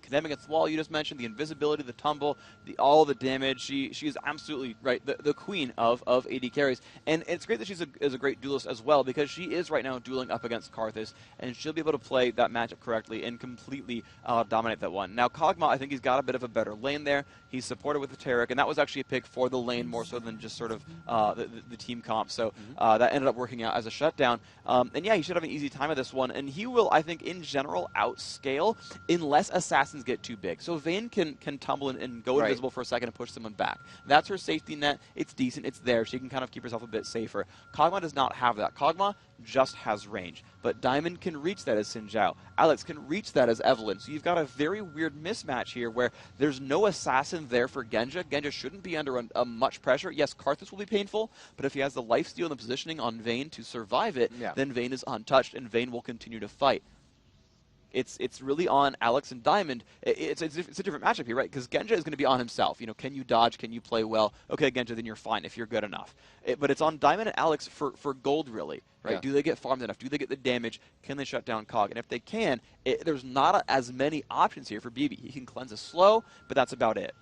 condemn against the wall you just mentioned, the invisibility, the tumble, all the damage. She is absolutely right, the queen of AD carries. And it's great that she's a great duelist as well, because she is right now dueling up against Karthus, and she'll be able to play that matchup correctly and completely dominate that one. Now, Kog'Maw, I think he's got a bit of a better lane there. He's supported with the Taric, and that was actually a pick for the lane more so than just sort of the team comp. So that ended up working out as a shutdown. And yeah, he should have an easy time of this one, and he will, I think, in general, outscale unless assassins get too big. So Vayne can tumble and go invisible for a second and push someone back. That's her safety net. It's decent. It's there. She can kind of keep herself a bit safer. Kog'Maw does not have that. Kog'Maw just has range. But Diamond can reach that as Xin Zhao. Alex can reach that as Evelynn. So you've got a very weird mismatch here where there's no assassin there for Genja. Genja shouldn't be under much pressure. Yes, Karthus will be painful, but if he has the lifesteal and the positioning on Vayne to survive it, then Vayne is untouched and Vayne will continue to fight. It's really on Alex and Diamond. It's a different matchup here, right? Because Genja is going to be on himself. You know, can you dodge? Can you play well? Okay, Genja, then you're fine if you're good enough. But it's on Diamond and Alex for gold, really, right? Yeah. Do they get farmed enough? Do they get the damage? Can they shut down Kog? And if they can, there's not as many options here for BB. He can cleanse a slow, but that's about it.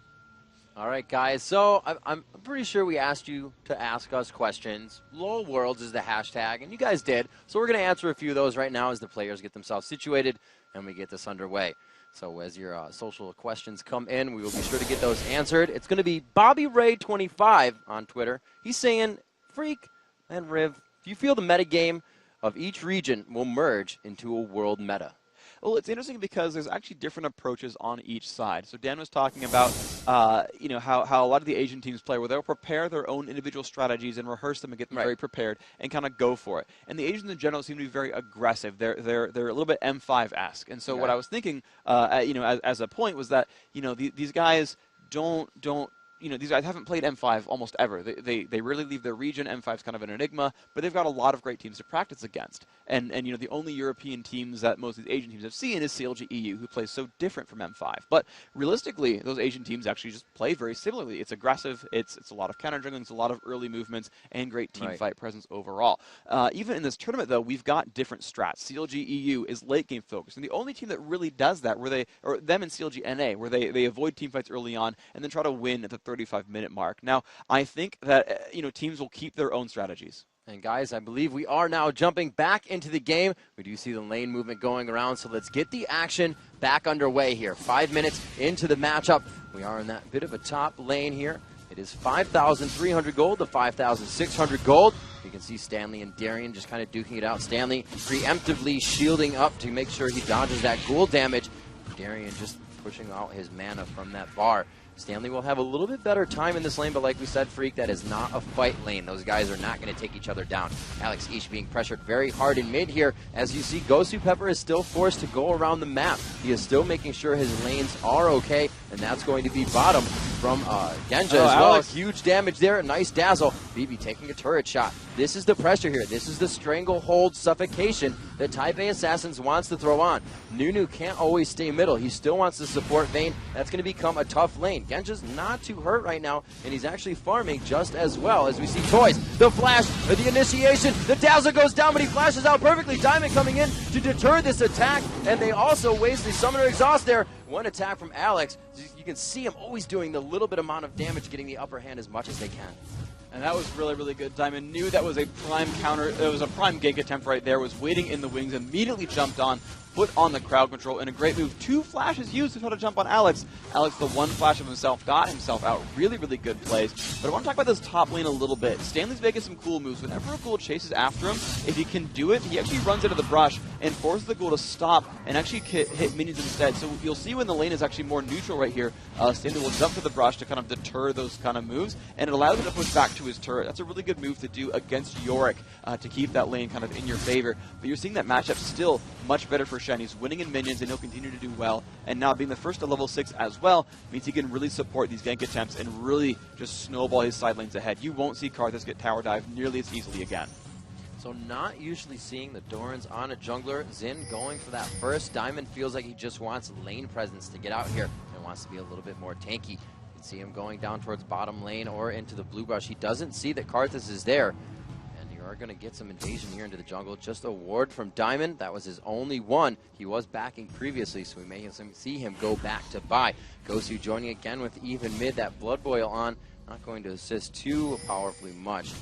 All right, guys. So I'm pretty sure we asked you to ask us questions. LoL Worlds is the hashtag, and you guys did. So we're going to answer a few of those right now as the players get themselves situated and we get this underway. So as your social questions come in, we will be sure to get those answered. It's going to be Bobby Ray 25 on Twitter. He's saying, Freak and Riv, do you feel the metagame of each region will merge into a world meta? Well, it's interesting because there's actually different approaches on each side. So Dan was talking about, you know, how a lot of the Asian teams play, where they'll prepare their own individual strategies and rehearse them and get them very prepared and kind of go for it. And the Asians in general seem to be very aggressive. They're a little bit M5-esque. And so what I was thinking, you know, as a point was that, you know, these guys don't. You know, these guys haven't played M5 almost ever. They rarely leave their region. M5's kind of an enigma, but they've got a lot of great teams to practice against. And you know, the only European teams that most of these Asian teams have seen is CLG EU, who plays so different from M5. But realistically, those Asian teams actually just play very similarly. It's aggressive. It's a lot of counter jungling. It's a lot of early movements and great team fight presence overall. Even in this tournament, though, we've got different strats. CLG EU is late game focused, and the only team that really does that, them and CLG NA, where they avoid team fights early on and then try to win at the 35-minute mark. Now, I think that you know, teams will keep their own strategies. And guys, I believe we are now jumping back into the game. We do see the lane movement going around, so let's get the action back underway here. 5 minutes into the matchup. We are in that bit of a top lane here. It is 5,300 gold to 5,600 gold. You can see Stanley and Darian just kind of duking it out. Stanley preemptively shielding up to make sure he dodges that ghoul damage. Darian just pushing out his mana from that bar. Stanley will have a little bit better time in this lane, but like we said, Freak, that is not a fight lane. Those guys are not going to take each other down. Alex Ish being pressured very hard in mid here. As you see, Gosu Pepper is still forced to go around the map. He is still making sure his lanes are okay, and that's going to be bottom from Genja as well. Alex. Huge damage there. A nice dazzle. BB taking a turret shot. This is the pressure here. This is the stranglehold suffocation that Taipei Assassins wants to throw on. Nunu can't always stay middle. He still wants to support Vayne. That's going to become a tough lane. Genja's not too hurt right now, and he's actually farming just as well. As we see Toys, the flash, the initiation, the dazzle goes down, but he flashes out perfectly. Diamond coming in to deter this attack, and they also waste the Summoner Exhaust there. One attack from Alex. You can see him always doing the little bit amount of damage, getting the upper hand as much as they can. And that was really, really good. Diamond knew that was a prime counter. It was a prime gank attempt right there. Was waiting in the wings, immediately jumped on, put on the crowd control, and a great move. 2 flashes used to try to jump on Alex. Alex, the 1 flash of himself, got himself out. Really, really good plays. But I want to talk about this top lane a little bit. Stanley's making some cool moves. Whenever a ghoul chases after him, if he can do it, he actually runs into the brush and forces the ghoul to stop and actually hit minions instead. So you'll see when the lane is actually more neutral right here, Stanley will jump to the brush to kind of deter those kind of moves, and it allows him to push back to his turret. That's a really good move to do against Yorick to keep that lane kind of in your favor. But you're seeing that matchup still much better for Shen. He's winning in minions, and he'll continue to do well. And now being the first to level 6 as well means he can really support these gank attempts and really just snowball his side lanes ahead. You won't see Karthus get tower dive nearly as easily again. So not usually seeing the Dorans on a jungler. Xin going for that first. Diamond feels like he just wants lane presence to get out here and wants to be a little bit more tanky. You can see him going down towards bottom lane or into the blue brush. He doesn't see that Karthus is there. And you are going to get some invasion here into the jungle. Just a ward from Diamond. That was his only one. He was backing previously, so we may see him go back to buy. Gosu joining again with even mid. That Blood Boil on. Not going to assist too powerfully much,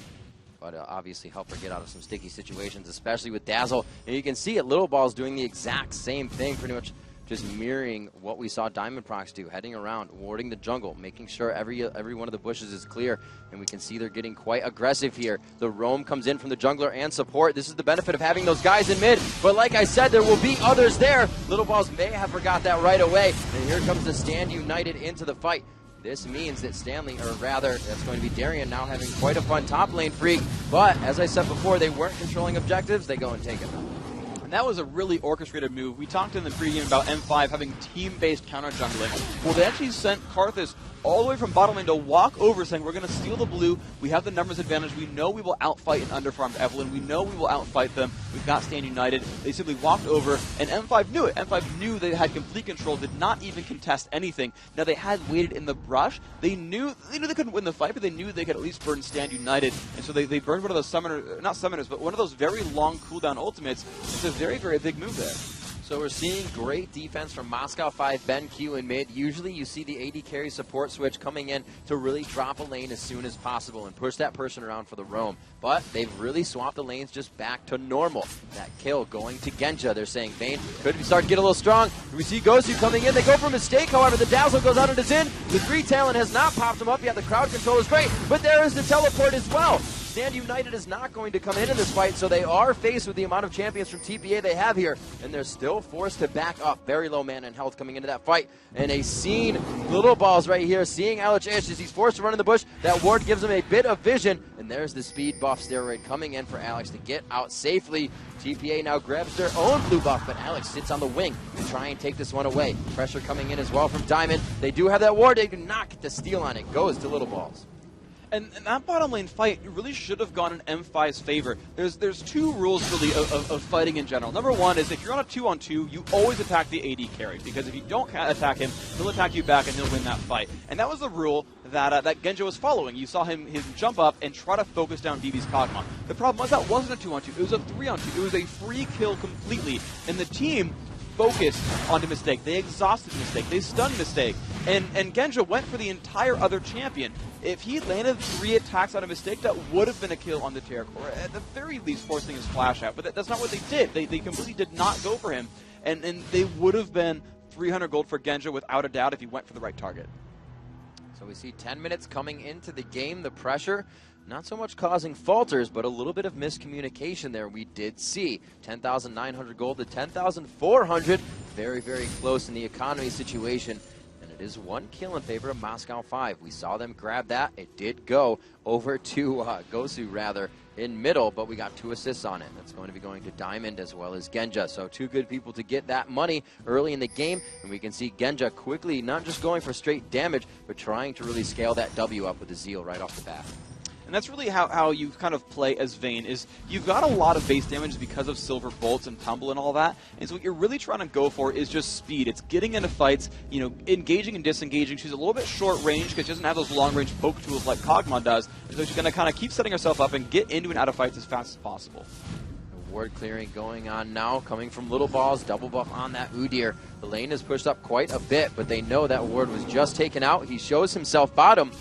but obviously help her get out of some sticky situations, especially with Dazzle. And you can see it, Little Ball's doing the exact same thing, pretty much just mirroring what we saw Diamond Prox do, heading around, warding the jungle, making sure every one of the bushes is clear, and we can see they're getting quite aggressive here. The roam comes in from the jungler and support. This is the benefit of having those guys in mid, but like I said, there will be others there. Little Balls may have forgot that right away, and here comes the Stand United into the fight. This means that Stanley, or rather, that's going to be Darian now having quite a fun top lane freak. But, as I said before, they weren't controlling objectives. They go and take it. And that was a really orchestrated move. We talked in the pregame about M5 having team-based counter jungling. Well, they actually sent Karthus all the way from bottom lane to walk over saying, we're going to steal the blue. We have the numbers advantage. We know we will outfight an underfarmed Evelynn. We know we will outfight them. We've got Stand United. They simply walked over, and M5 knew it. M5 knew they had complete control, did not even contest anything. Now, they had waited in the brush. They knew they couldn't win the fight, but they knew they could at least burn Stand United. And so they burned one of those not summoners, but one of those very long cooldown ultimates. It's a very, very big move there. So we're seeing great defense from Moscow 5, Ben Q in mid. Usually you see the AD carry support switch coming in to really drop a lane as soon as possible and push that person around for the roam. But they've really swapped the lanes just back to normal. That kill going to Genja. They're saying, Vayne, could we start to get a little strong? We see Gosu coming in. They go for a mistake, however. The Dazzle goes out into Xin. The 3 talent has not popped him up yet. The crowd control is great, but there is the teleport as well. Stand United is not going to come in this fight, so they are faced with the amount of champions from TPA they have here, and they're still forced to back up. Very low mana and health coming into that fight, and a scene, Little Balls right here, seeing LHH as he's forced to run in the bush. That ward gives him a bit of vision, and there's the speed buff steroid coming in for Alex to get out safely. TPA now grabs their own blue buff, but Alex sits on the wing to try and take this one away. Pressure coming in as well from Diamond. They do have that ward. They do not get the steal on it. Goes to Little Balls. And that bottom lane fight really should have gone in M5's favor. There's 2 rules really of fighting in general. Number 1 is if you're on a 2-on-2, you always attack the AD carry, because if you don't attack him, he'll attack you back and he'll win that fight. And that was the rule that Genja was following. You saw him jump up and try to focus down BB's Kog'Maw. The problem was that wasn't a 2-on-2, it was a 3-on-2. It was a free kill completely, and the team focused on the Mistake. They exhausted Mistake. They stunned Mistake. And Genja went for the entire other champion. If he landed 3 attacks on a Mistake, that would have been a kill on the Terror Core. At the very least, forcing his flash out. But that's not what they did. They completely did not go for him. And they would have been 300 gold for Genja without a doubt if he went for the right target. So we see 10 minutes coming into the game. The pressure not so much causing falters, but a little bit of miscommunication there. We did see 10,900 gold to 10,400. Very, very close in the economy situation. And it is 1 kill in favor of Moscow 5. We saw them grab that. It did go over to Gosu, rather, in middle, but we got 2 assists on it. That's going to be going to Diamond as well as Genja. So 2 good people to get that money early in the game. And we can see Genja quickly not just going for straight damage, but trying to really scale that W up with the Zeal right off the bat. And that's really how you kind of play as Vayne, is you've got a lot of base damage because of Silver Bolts and Tumble and all that. And so what you're really trying to go for is just speed. It's getting into fights, engaging and disengaging. She's a little bit short range because she doesn't have those long range poke tools like Kog'Maw does. And so she's going to kind of keep setting herself up and get into and out of fights as fast as possible. Ward clearing going on now, coming from Little Balls, double buff on that Udyr. The lane is pushed up quite a bit, but they know that ward was just taken out. He shows himself bottom.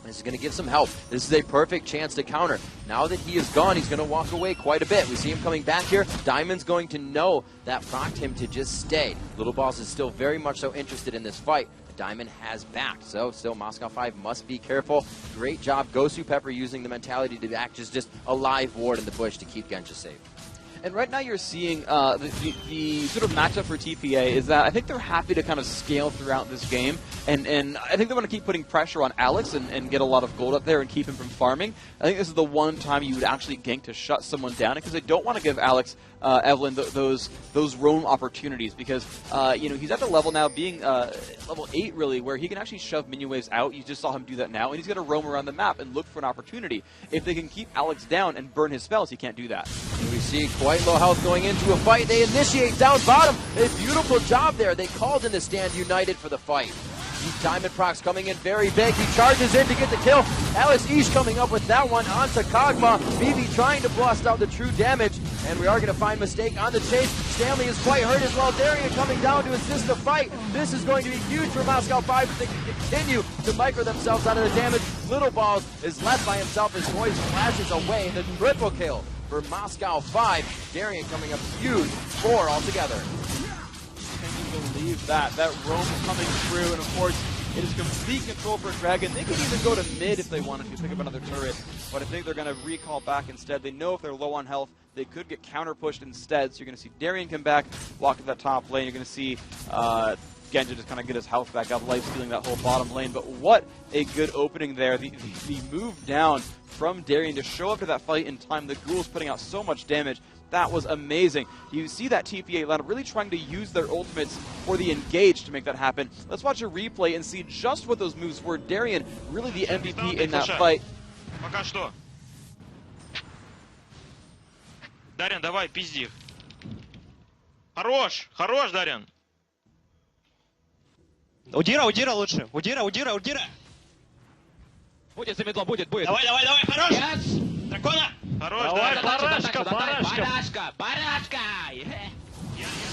This is going to give some help. This is a perfect chance to counter. Now that he is gone, he's going to walk away quite a bit. We see him coming back here. Diamond's going to know that procced him to just stay. Little Balls is still very much so interested in this fight. Diamond has backed, so still Moscow 5 must be careful. Great job, Gosu Pepper using the mentality to act as just a live ward in the bush to keep Genja safe. And right now you're seeing the sort of matchup for TPA is that I think they're happy to kind of scale throughout this game, and I think they want to keep putting pressure on Alex and get a lot of gold up there and keep him from farming. I think this is the one time you would actually gank to shut someone down, because they don't want to give Alex Evelyn those roam opportunities, because he's at the level now, being level 8 really, where he can actually shove minion waves out. You just saw him do that now, and he's going to roam around the map and look for an opportunity. If they can keep Alex down and burn his spells, he can't do that. And we see quite low health going into a fight. They initiate down bottom. A beautiful job there. They called in the stand united for the fight. Diamond Procs coming in very big. He charges in to get the kill. Alex Ish coming up with that one onto Kog'Maw. BB trying to blast out the true damage. And we are going to find Mistake on the chase. Stanley is quite hurt as well. Darian coming down to assist the fight. This is going to be huge for Moscow 5 if they can continue to micro themselves out of the damage. Little Balls is left by himself as Toys flashes away. The triple kill for Moscow 5. Darian coming up huge. 4 altogether. Believe that roam coming through, and of course it is complete control for Dragon. They could even go to mid if they wanted to pick up another turret, but I think they're going to recall back instead. They know if they're low on health, they could get counter pushed instead. So you're going to see Darian come back, walk to that top lane. You're going to see Genja just kind of get his health back up, life stealing that whole bottom lane. But what a good opening there. The move down from Darian to show up to that fight in time. The Ghouls putting out so much damage. That was amazing. You see that TPA lineup really trying to use their ultimates for the engage to make that happen. Let's watch a replay and see just what those moves were. Darian, really the MVP in that fight. Пока что. Дарьян, давай, пизди. Хорош, Дарьян. Удира лучше. Удира. Будет за медлом, будет. Давай, хорош. Дракона. Хорош, Дарьян.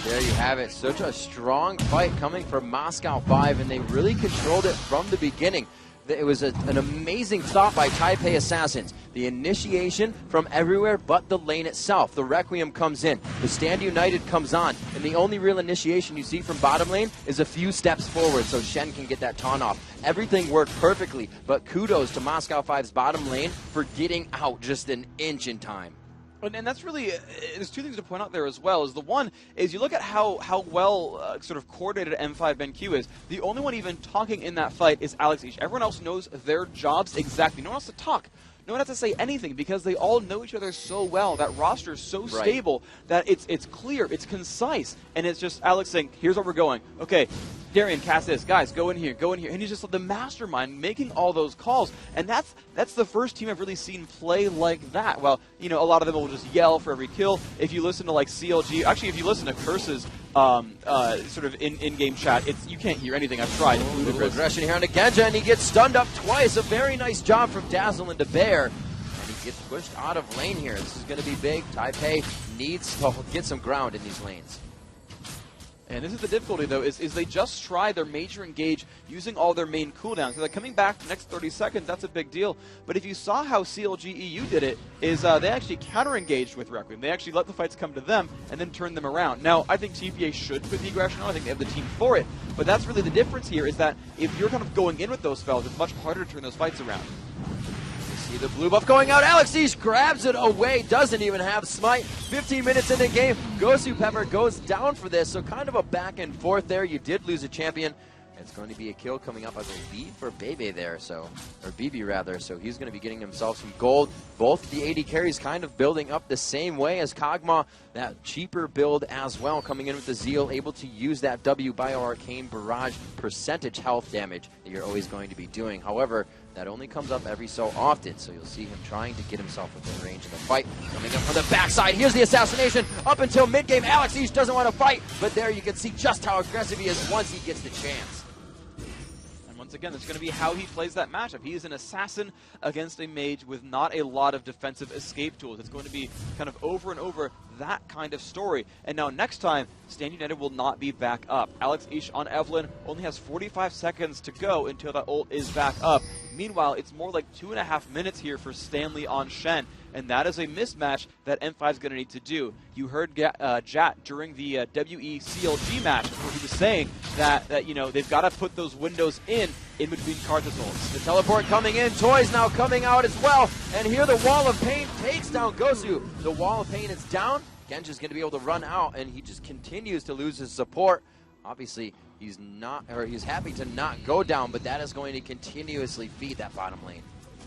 There you have it. Such a strong fight coming from Moscow 5, and they really controlled it from the beginning. It was an amazing thought by Taipei Assassins. The initiation from everywhere but the lane itself. The Requiem comes in. The Stand United comes on. And the only real initiation you see from bottom lane is a few steps forward so Shen can get that taunt off. Everything worked perfectly, but kudos to Moscow 5's bottom lane for getting out just an inch in time. And that's really, there's two things to point out there as well. Is the one is you look at how well sort of coordinated M5 BenQ is. The only one even talking in that fight is Alex Ish. Everyone else knows their jobs exactly. No one has to talk. No one has to say anything because they all know each other so well. That roster is so stable that it's clear, it's concise, and it's just Alex saying, here's where we're going. Okay, Darian, cast this. Guys, go in here. And he's just the mastermind making all those calls. And that's the first team I've really seen play like that. Well, a lot of them will just yell for every kill. If you listen to like CLG, actually if you listen to Curse's sort of in-game chat, you can't hear anything. I've tried. A little aggression here on Genja, and he gets stunned up twice. A very nice job from Dazzle into Bear. And he gets pushed out of lane here. This is going to be big. Taipei needs to get some ground in these lanes. And this is the difficulty, though, is they just try their major engage using all their main cooldowns. So they're coming back the next 30 seconds, that's a big deal. But if you saw how CLG EU did it, is they actually counter-engaged with Requiem. They actually let the fights come to them and then turn them around. Now, I think TPA should put the aggression on. I think they have the team for it. But that's really the difference here, is that if you're kind of going in with those spells, it's much harder to turn those fights around. See the blue buff going out. Alex Ish grabs it away. Doesn't even have smite. 15 minutes in the game. Gosu Pepper goes down for this. So kind of a back and forth there. You did lose a champion. It's going to be a kill coming up, I believe, for Bebe there. So, or BB rather. So he's going to be getting himself some gold. Both the AD carries kind of building up the same way as Kog'Maw. That cheaper build as well, coming in with the Zeal, able to use that W Bio-Arcane Barrage percentage health damage that you're always going to be doing. However, that only comes up every so often, so you'll see him trying to get himself within range of the fight. Coming up from the backside, here's the assassination. Up until mid-game, Alex Ish doesn't want to fight, but there you can see just how aggressive he is once he gets the chance. Once again, it's going to be how he plays that matchup. He is an assassin against a mage with not a lot of defensive escape tools. It's going to be kind of over and over that kind of story. And now next time, Stand United will not be back up. Alex Ish on Evelyn only has 45 seconds to go until that ult is back up. Meanwhile, it's more like 2.5 minutes here for Stanley on Shen. And that is a mismatch that M5 is going to need to do. You heard Jat during the WE-CLG match where he was saying that they've got to put those windows in between card assaults. The teleport coming in, Toys now coming out as well. And here the Wall of Pain takes down Gosu. The Wall of Pain is down, Genja's going to be able to run out, and he just continues to lose his support. Obviously, he's happy to not go down, but that is going to continuously feed that bottom lane.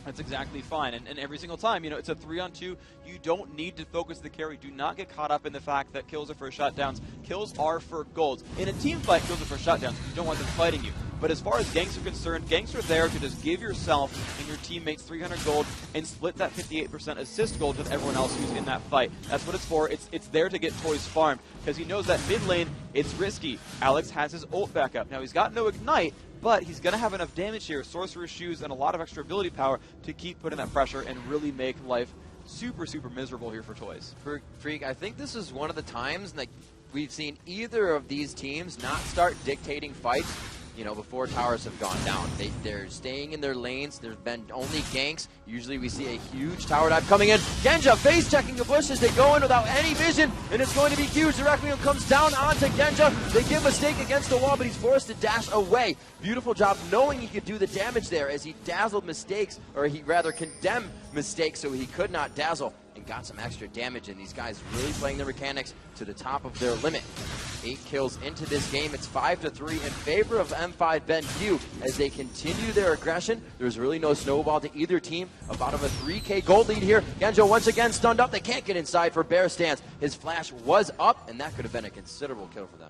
That's exactly fine, and every single time, it's a 3-on-2. You don't need to focus the carry. Do not get caught up in the fact that kills are for shutdowns. Kills are for golds. In a team fight, kills are for shutdowns. You don't want them fighting you. But as far as ganks are concerned, ganks are there to just give yourself and your teammates 300 gold and split that 58% assist gold with everyone else who's in that fight. That's what it's for. It's there to get toys farmed, because he knows that mid lane, it's risky. Alex has his ult back up. Now, he's got no ignite, but he's going to have enough damage here, Sorcerer's Shoes, and a lot of extra ability power to keep putting that pressure and really make life super, super miserable here for Toys. Freak, I think this is one of the times we've seen either of these teams not start dictating fights before towers have gone down. They're staying in their lanes. There's been only ganks. Usually we see a huge tower dive coming in. Genja face checking the bushes. They go in without any vision, and it's going to be huge. The Requiem comes down onto Genja. They give Mistake against the wall, but he's forced to dash away. Beautiful job knowing he could do the damage there as he dazzled Mistakes, or he rather condemned Mistakes so he could not dazzle, and got some extra damage. And these guys really playing their mechanics to the top of their limit. 8 kills into this game. It's 5-3 in favor of M5 BenQ as they continue their aggression. There's really no snowball to either team. About of a 3K gold lead here. Genja once again stunned up. They can't get inside for Bear Stance. His flash was up, and that could have been a considerable kill for them.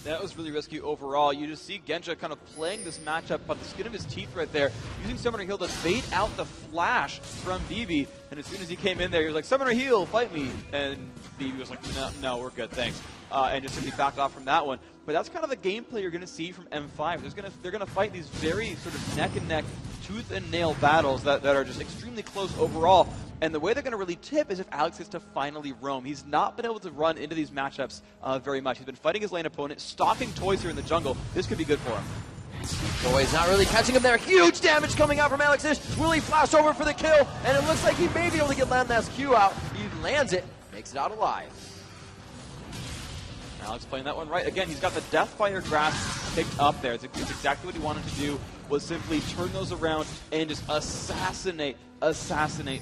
That was really risky overall. You just see Genja kind of playing this matchup by the skin of his teeth right there, using Summoner Heal to bait out the flash from BB. And as soon as he came in there, he was like, Summoner Heal, fight me. And BB was like, no, we're good, thanks. And just simply backed off from that one. But that's kind of the gameplay you're going to see from M5. They're going to fight these very sort of neck-and-neck, tooth-and-nail battles that are just extremely close overall. And the way they're going to really tip is if Alex gets to finally roam. He's not been able to run into these matchups very much. He's been fighting his lane opponent, stalking Toys here in the jungle. This could be good for him. Toys not really catching him there. Huge damage coming out from Alex Ish. Will he flash over for the kill? And it looks like he may be able to get Landmass Q out. He lands it, makes it out alive. Alex playing that one right. Again, he's got the Deathfire Grasp picked up there. It's exactly what he wanted to do, was simply turn those around and just assassinate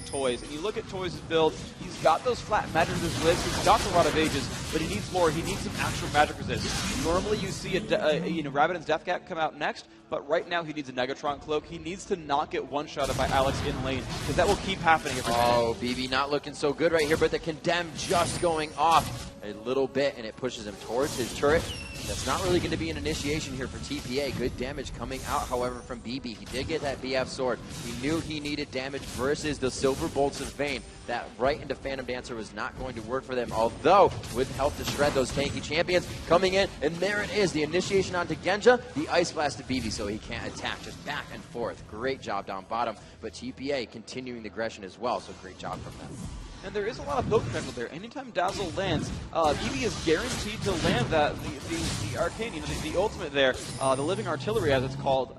Toys. And you look at Toys' build, he's got those flat magic resist, he's got the Rod of Ages, but he needs more. He needs some actual magic resist. Normally you see Rabbidan's Death Cat come out next, but right now he needs a Negatron Cloak. He needs to not get one-shotted by Alex in lane, because that will keep happening every time. Oh, BB not looking so good right here, but the Condemn just going off a little bit, and it pushes him towards his turret. That's not really going to be an initiation here for TPA. Good damage coming out, however, from BB. He did get that BF sword. He knew he needed damage versus the Silver Bolts of Vayne. That right into Phantom Dancer was not going to work for them, although with help to shred those tanky champions coming in, and there it is, the initiation onto Genja, the Ice Blast to BB so he can't attack, just back and forth. Great job down bottom, but TPA continuing the aggression as well, so great job from them. And there is a lot of poke potential there. Anytime Dazzle lands, BB is guaranteed to land that the arcane, the ultimate there, the living artillery as it's called,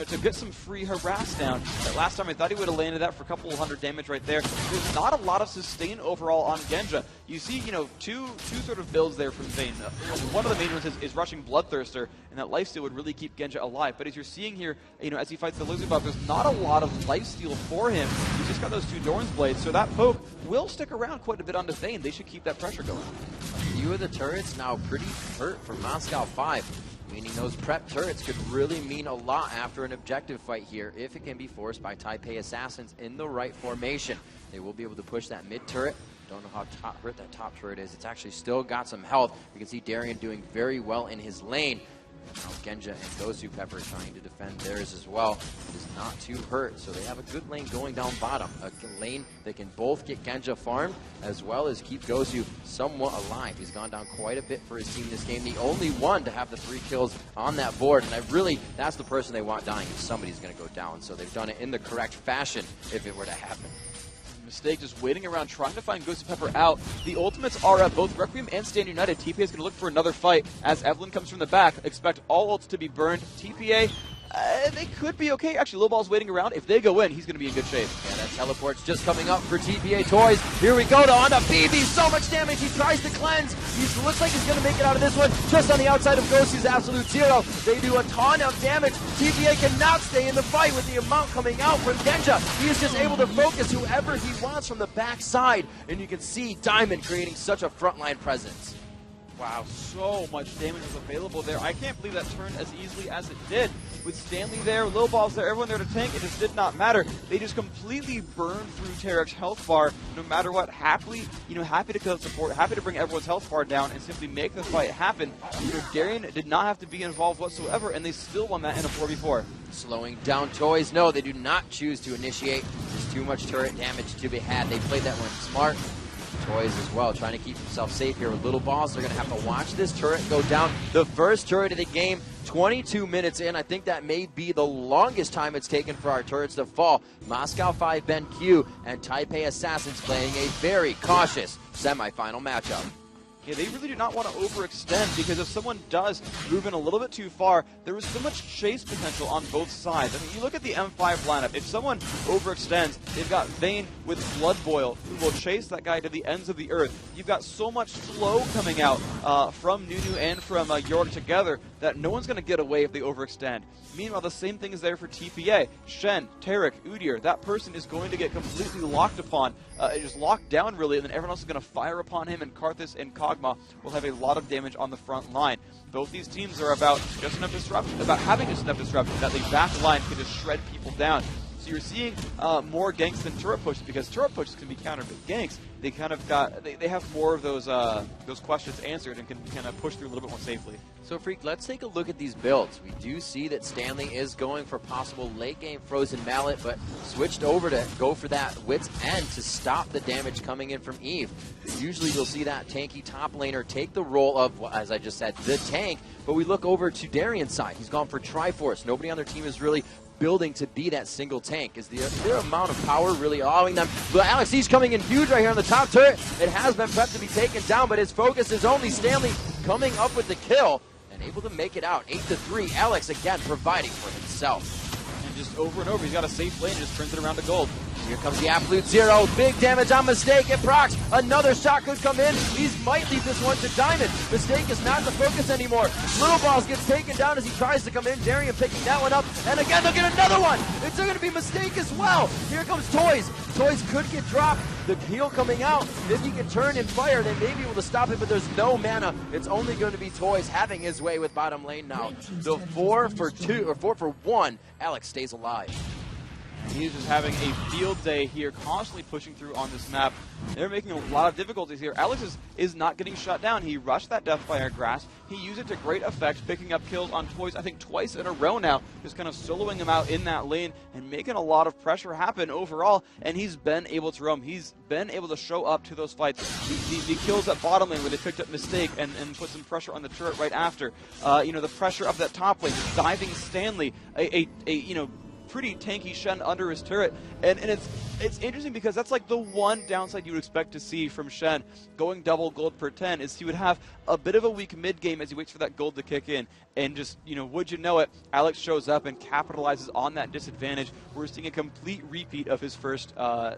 to get some free harass down. Last time I thought he would have landed that for a couple hundred damage right there. There's not a lot of sustain overall on Genja. You see, two sort of builds there from Vayne. One of the main ones is rushing Bloodthirster, and that lifesteal would really keep Genja alive. But as you're seeing here, as he fights the Lizard Buff, there's not a lot of lifesteal for him. He's just got those 2 Dorn's Blades, so that poke will stick around quite a bit onto Vayne. They should keep that pressure going. A few of the turrets now pretty hurt for Moscow 5, meaning those prep turrets could really mean a lot after an objective fight here if it can be forced by Taipei Assassins in the right formation. They will be able to push that mid turret. Don't know how hurt that top turret is. It's actually still got some health. You can see Darian doing very well in his lane. Now Genja and Gosu Pepper trying to defend theirs as well. It is not too hurt, so they have a good lane going down bottom. A lane that can both get Genja farmed as well as keep Gosu somewhat alive. He's gone down quite a bit for his team this game. The only one to have the 3 kills on that board, and that's the person they want dying if somebody's going to go down. So they've done it in the correct fashion if it were to happen. Mistake just waiting around trying to find Ghost Pepper out. The ultimates are up. Both Requiem and Stand United. TPA is going to look for another fight as Evelyn comes from the back. Expect all ults to be burned. TPA They could be okay. Actually, Low Ball's waiting around. If they go in, he's going to be in good shape. Yeah, that teleport's just coming up for TPA Toys. Here we go, though, on the BB. So much damage. He tries to cleanse. He looks like he's going to make it out of this one. Just on the outside of Ghost, he's absolute zero. They do a ton of damage. TPA cannot stay in the fight with the amount coming out from Genja. He is just able to focus whoever he wants from the backside. And you can see Diamond creating such a frontline presence. Wow, so much damage was available there. I can't believe that turned as easily as it did. With Stanley there, Low Ball's there, everyone there to tank, it just did not matter. They just completely burned through Tarek's health bar, no matter what. Happy to kill support, happy to bring everyone's health bar down and simply make the fight happen. Darian did not have to be involved whatsoever, and they still won that in a 4v4. Slowing down Toys. No, they do not choose to initiate. There's too much turret damage to be had. They played that one smart. Toys as well, trying to keep himself safe here with Little Balls. They're going to have to watch this turret go down. The first turret of the game, 22 minutes in. I think that may be the longest time it's taken for our turrets to fall. Moscow 5 Ben Q and Taipei Assassins playing a very cautious semifinal matchup. Yeah, they really do not want to overextend, because if someone does move in a little bit too far, there is so much chase potential on both sides. I mean, you look at the M5 lineup. If someone overextends, they've got Vayne with Blood Boil, who will chase that guy to the ends of the earth. You've got so much flow coming out from Nunu and from York together that no one's going to get away if they overextend. Meanwhile, the same thing is there for TPA. Shen, Tarek, Udyr, that person is going to get completely locked upon, just locked down really, and then everyone else is going to fire upon him, and Karthus and Kog'Maw will have a lot of damage on the front line. Both these teams are about just enough disruption, about having just enough disruption that the back line can just shred people down. So you're seeing more ganks than turret pushes, because turret pushes can be countered with ganks. They kind of they have more of those questions answered and can kind of push through a little bit more safely. So, Freak, let's take a look at these builds. We do see that Stanley is going for possible late-game Frozen Mallet, but switched over to go for that Wit's End to stop the damage coming in from Eve. Usually you'll see that tanky top laner take the role of, well, as I just said, the tank, but we look over to Darian's side. He's gone for Triforce. Nobody on their team is really building to be that single tank. Is their amount of power really allowing them? But Alex, he's coming in huge right here on the top turret. It has been prepped to be taken down, but his focus is only Stanley coming up with the kill and able to make it out. 8-3. Alex again providing for himself. And just over and over, he's got a safe lane and just turns it around to gold. Here comes the absolute zero. Big damage on Mistake. It procs. Another shot could come in. He might leave this one to Diamond. Mistake is not the focus anymore. Little Balls gets taken down as he tries to come in. Darian picking that one up. And again, they'll get another one. It's going to be Mistake as well. Here comes Toys. Toys could get dropped. The heal coming out. If he can turn and fire, they may be able to stop it, but there's no mana. It's only going to be Toys having his way with bottom lane now. The 4 for 1. Alex stays alive. He's just having a field day here, constantly pushing through on this map. They're making a lot of difficulties here. Alex is not getting shut down. He rushed that Deathfire Grasp. He used it to great effect, picking up kills on Toys, I think twice in a row now, just kind of soloing him out in that lane and making a lot of pressure happen overall, and he's been able to roam. He's been able to show up to those fights. The kills at bottom lane where they picked up Mistake and put some pressure on the turret right after. The pressure up that top lane, just diving Stanley, pretty tanky Shen under his turret, and it's interesting because that's like the one downside you would expect to see from Shen going double gold per 10 is he would have a bit of a weak mid game as he waits for that gold to kick in, and just would you know it, Alex shows up and capitalizes on that disadvantage. We're seeing a complete repeat of his first Evelyn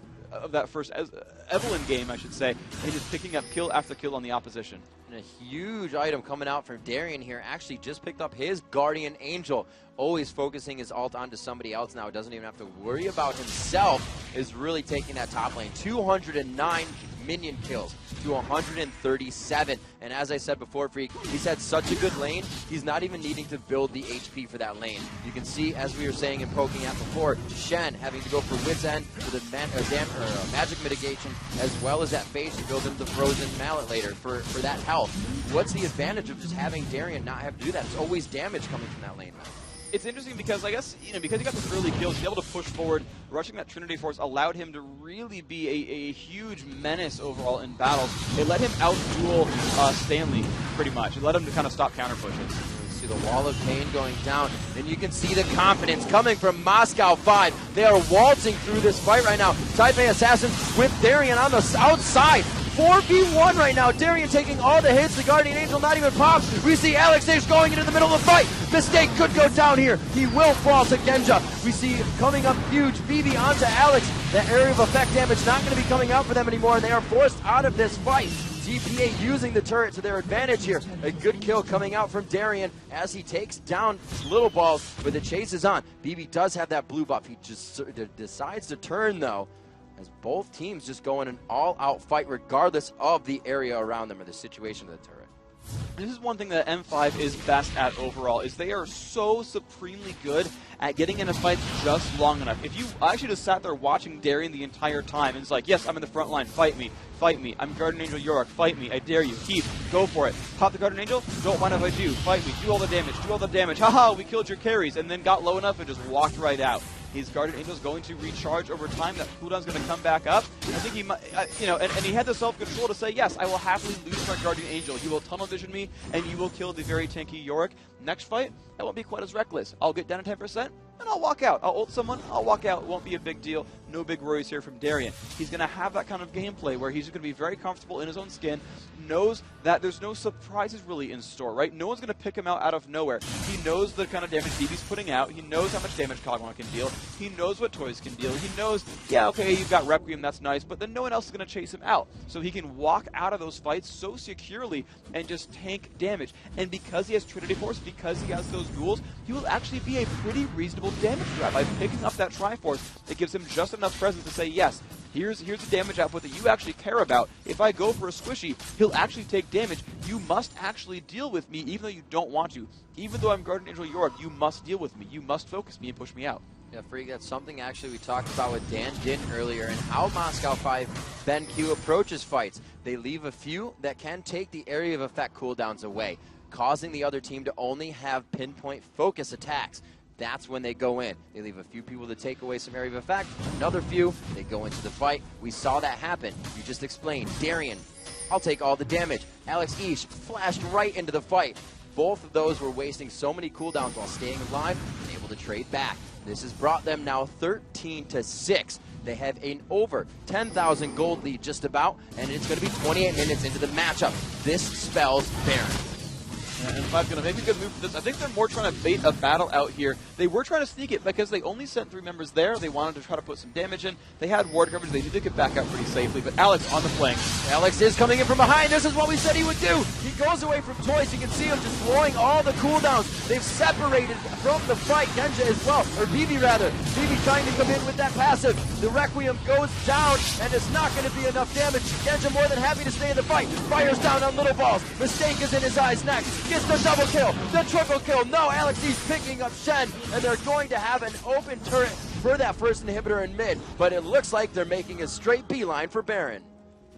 game, I should say, and just picking up kill after kill on the opposition. And a huge item coming out from Darian here. Actually just picked up his Guardian Angel. Always focusing his ult onto somebody else now. Doesn't even have to worry about himself. Is really taking that top lane. 209 minion kills to 137. And as I said before, Freak, he's had such a good lane, he's not even needing to build the HP for that lane. You can see, as we were saying and poking at before, Shen having to go for Wit's End for the magic mitigation, as well as that phase to build into the Frozen Mallet later for that health. What's the advantage of just having Darian not have to do that? It's always damage coming from that lane. It's interesting because I guess, because he got this early kills, he's able to push forward. Rushing that Trinity Force allowed him to really be a huge menace overall in battles. It let him out-duel Stanley, pretty much. It let him to kind of stop counter pushes. see the wall of pain going down, and you can see the confidence coming from Moscow 5. They are waltzing through this fight right now. Taipei Assassins with Darian on the outside. 4v1 right now. Darian taking all the hits. The Guardian Angel not even popped. We see Alex H going into the middle of the fight. Mistake could go down here. He will fall to Genja. We see coming up huge. Phoebe onto Alex. The area of effect damage not going to be coming out for them anymore, and they are forced out of this fight. TPA using the turret to their advantage here. A good kill coming out from Darian as he takes down Little Balls, but the chase is on. BB does have that blue buff. He just decides to turn, though, as both teams just go in an all-out fight regardless of the area around them or the situation of the turret. This is one thing that M5 is best at overall, is they are so supremely good at getting in a fight just long enough. If you actually just sat there watching Darian the entire time, and it's like, yes, I'm in the front line, fight me, I'm Guardian Angel Yorick, fight me, I dare you, keep, go for it. Pop the Guardian Angel, don't mind if I do, fight me, do all the damage, haha, we killed your carries, and then got low enough and just walked right out. His Guardian Angel is going to recharge over time. That cooldown's going to come back up. I think he might, and he had the self-control to say, yes, I will happily lose my Guardian Angel. You will tunnel vision me, and you will kill the very tanky Yorick. Next fight, I won't be quite as reckless. I'll get down to 10%, and I'll walk out. I'll ult someone, I'll walk out. It won't be a big deal. No big worries here from Darian. He's going to have that kind of gameplay where he's going to be very comfortable in his own skin, knows that there's no surprises really in store, right? No one's going to pick him out of nowhere. He knows the kind of damage BB's putting out. He knows how much damage Kog'Maw can deal. He knows what toys can deal. He knows, yeah, okay, you've got Requiem, that's nice, but then no one else is going to chase him out. So he can walk out of those fights so securely and just tank damage. And because he has Trinity Force, because he has those duels, he will actually be a pretty reasonable damage grab. By picking up that Triforce, it gives him just enough presence to say, yes, here's the damage output that you actually care about. If I go for a squishy, he'll actually take damage. You must actually deal with me, even though you don't want to. Even though I'm Guardian Angel Yorick, you must deal with me. You must focus me and push me out. Yeah, Freak, that's something actually we talked about with Dan Din earlier and how Moscow 5 Ben Q approaches fights. They leave a few that can take the area of effect cooldowns away, causing the other team to only have pinpoint focus attacks. That's when they go in. They leave a few people to take away some area of effect, another few, they go into the fight. We saw that happen. You just explained. Darian, I'll take all the damage. Alex Ish flashed right into the fight. Both of those were wasting so many cooldowns while staying alive and able to trade back. This has brought them now 13-6. They have an over 10,000 gold lead just about, and it's going to be 28 minutes into the matchup. This spells Baron. And M5's going to make a good move for this. I think they're more trying to bait a battle out here. They were trying to sneak it because they only sent 3 members there. They wanted to try to put some damage in. They had ward coverage. They did get back out pretty safely. But Alex on the flank. Alex is coming in from behind. This is what we said he would do. He goes away from Toys. You can see him destroying all the cooldowns. They've separated from the fight. Genja as well, or BB rather. BB trying to come in with that passive. The Requiem goes down, and it's not going to be enough damage. Genja more than happy to stay in the fight. Fires down on Little Balls. Mistake is in his eyes next. Gets the double kill, the triple kill. No, Alex East picking up Shen, and they're going to have an open turret for that first inhibitor in mid, but it looks like they're making a straight beeline for Baron.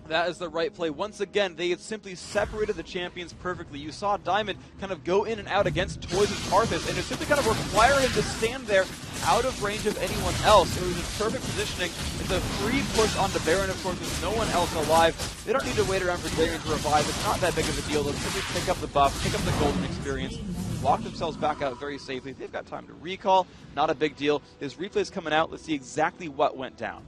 That is the right play. Once again, they had simply separated the champions perfectly. You saw Diamond kind of go in and out against Toys and Karthus, and it simply kind of required him to stand there out of range of anyone else. It was just perfect positioning. It's a free push onto Baron, of course, with no one else alive. They don't need to wait around for Darian to revive. It's not that big of a deal. They'll simply pick up the buff, pick up the golden experience, walk themselves back out very safely. They've got time to recall. Not a big deal. This replay is coming out. Let's see exactly what went down.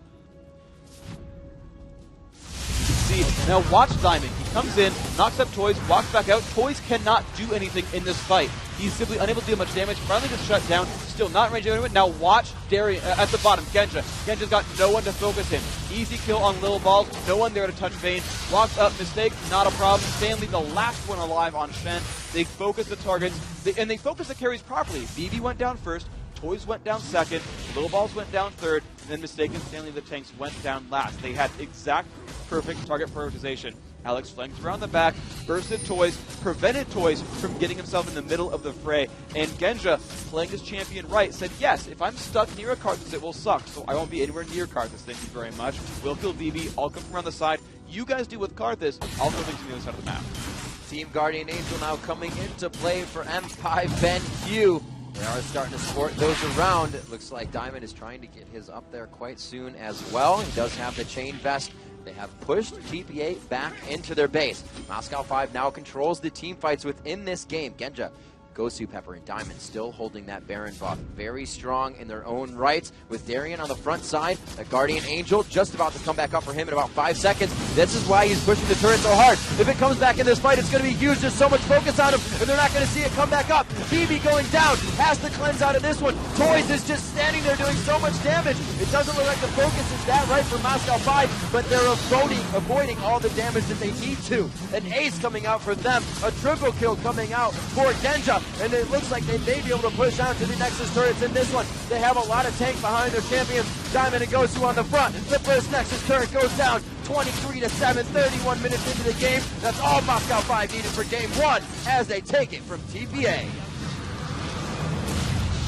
Now watch Diamond. He comes in, knocks up Toys, walks back out. Toys cannot do anything in this fight. He's simply unable to do much damage. Finally gets shut down. Still not in range of anyone. Now watch Darian at the bottom. Genja. Genja's got no one to focus him. Easy kill on Little Balls. No one there to touch Vayne. Walks up. Mistake. Not a problem. Stanley, the last one alive on Shen. They focus the targets. And they focus the carries properly. BB went down first. Toys went down second. Little Balls went down third. And then Mistaken Stanley the tanks went down last. They had exact perfect target prioritization. Alex flanked around the back, bursted Toys, prevented Toys from getting himself in the middle of the fray. And Genja, playing his champion right, said, yes, if I'm stuck near a Karthus, it will suck, so I won't be anywhere near Karthus, thank you very much. We'll kill BB, I'll come from around the side. You guys do with Karthus, I'll go things to the other side of the map. Team Guardian Angel now coming into play for M5 Ben Q. They are starting to sport those around. It looks like Diamond is trying to get his up there quite soon as well. He does have the chain vest. They have pushed TPA back into their base. Moscow 5 now controls the team fights within this game. Genja Gosu Pepper and Diamond still holding that Baron buff very strong in their own rights, with Darian on the front side, a Guardian Angel just about to come back up for him in about 5 seconds. This is why he's pushing the turret so hard. If it comes back in this fight, it's going to be huge. There's so much focus on him, and they're not going to see it come back up. BB going down, has to cleanse out of this one. Toys is just standing there doing so much damage. It doesn't look like the focus is that right for Moscow 5, but they're avoiding all the damage that they need to. An ace coming out for them, a triple kill coming out for Genja, and it looks like they may be able to push on to the Nexus turrets in this one. They have a lot of tank behind their champions. Diamond and Gosu on the front. The first Nexus turret goes down, 23-7, 31 minutes into the game. That's all Moscow 5 needed for game 1 as they take it from TPA.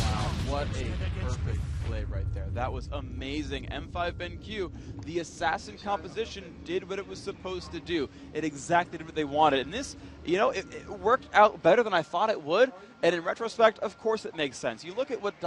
Wow, what a perfect play right there. That was amazing. M5 BenQ, the assassin composition did what it was supposed to do. It exactly did what they wanted. And this, you know, it worked out better than I thought it would. And in retrospect, of course it makes sense. You look at what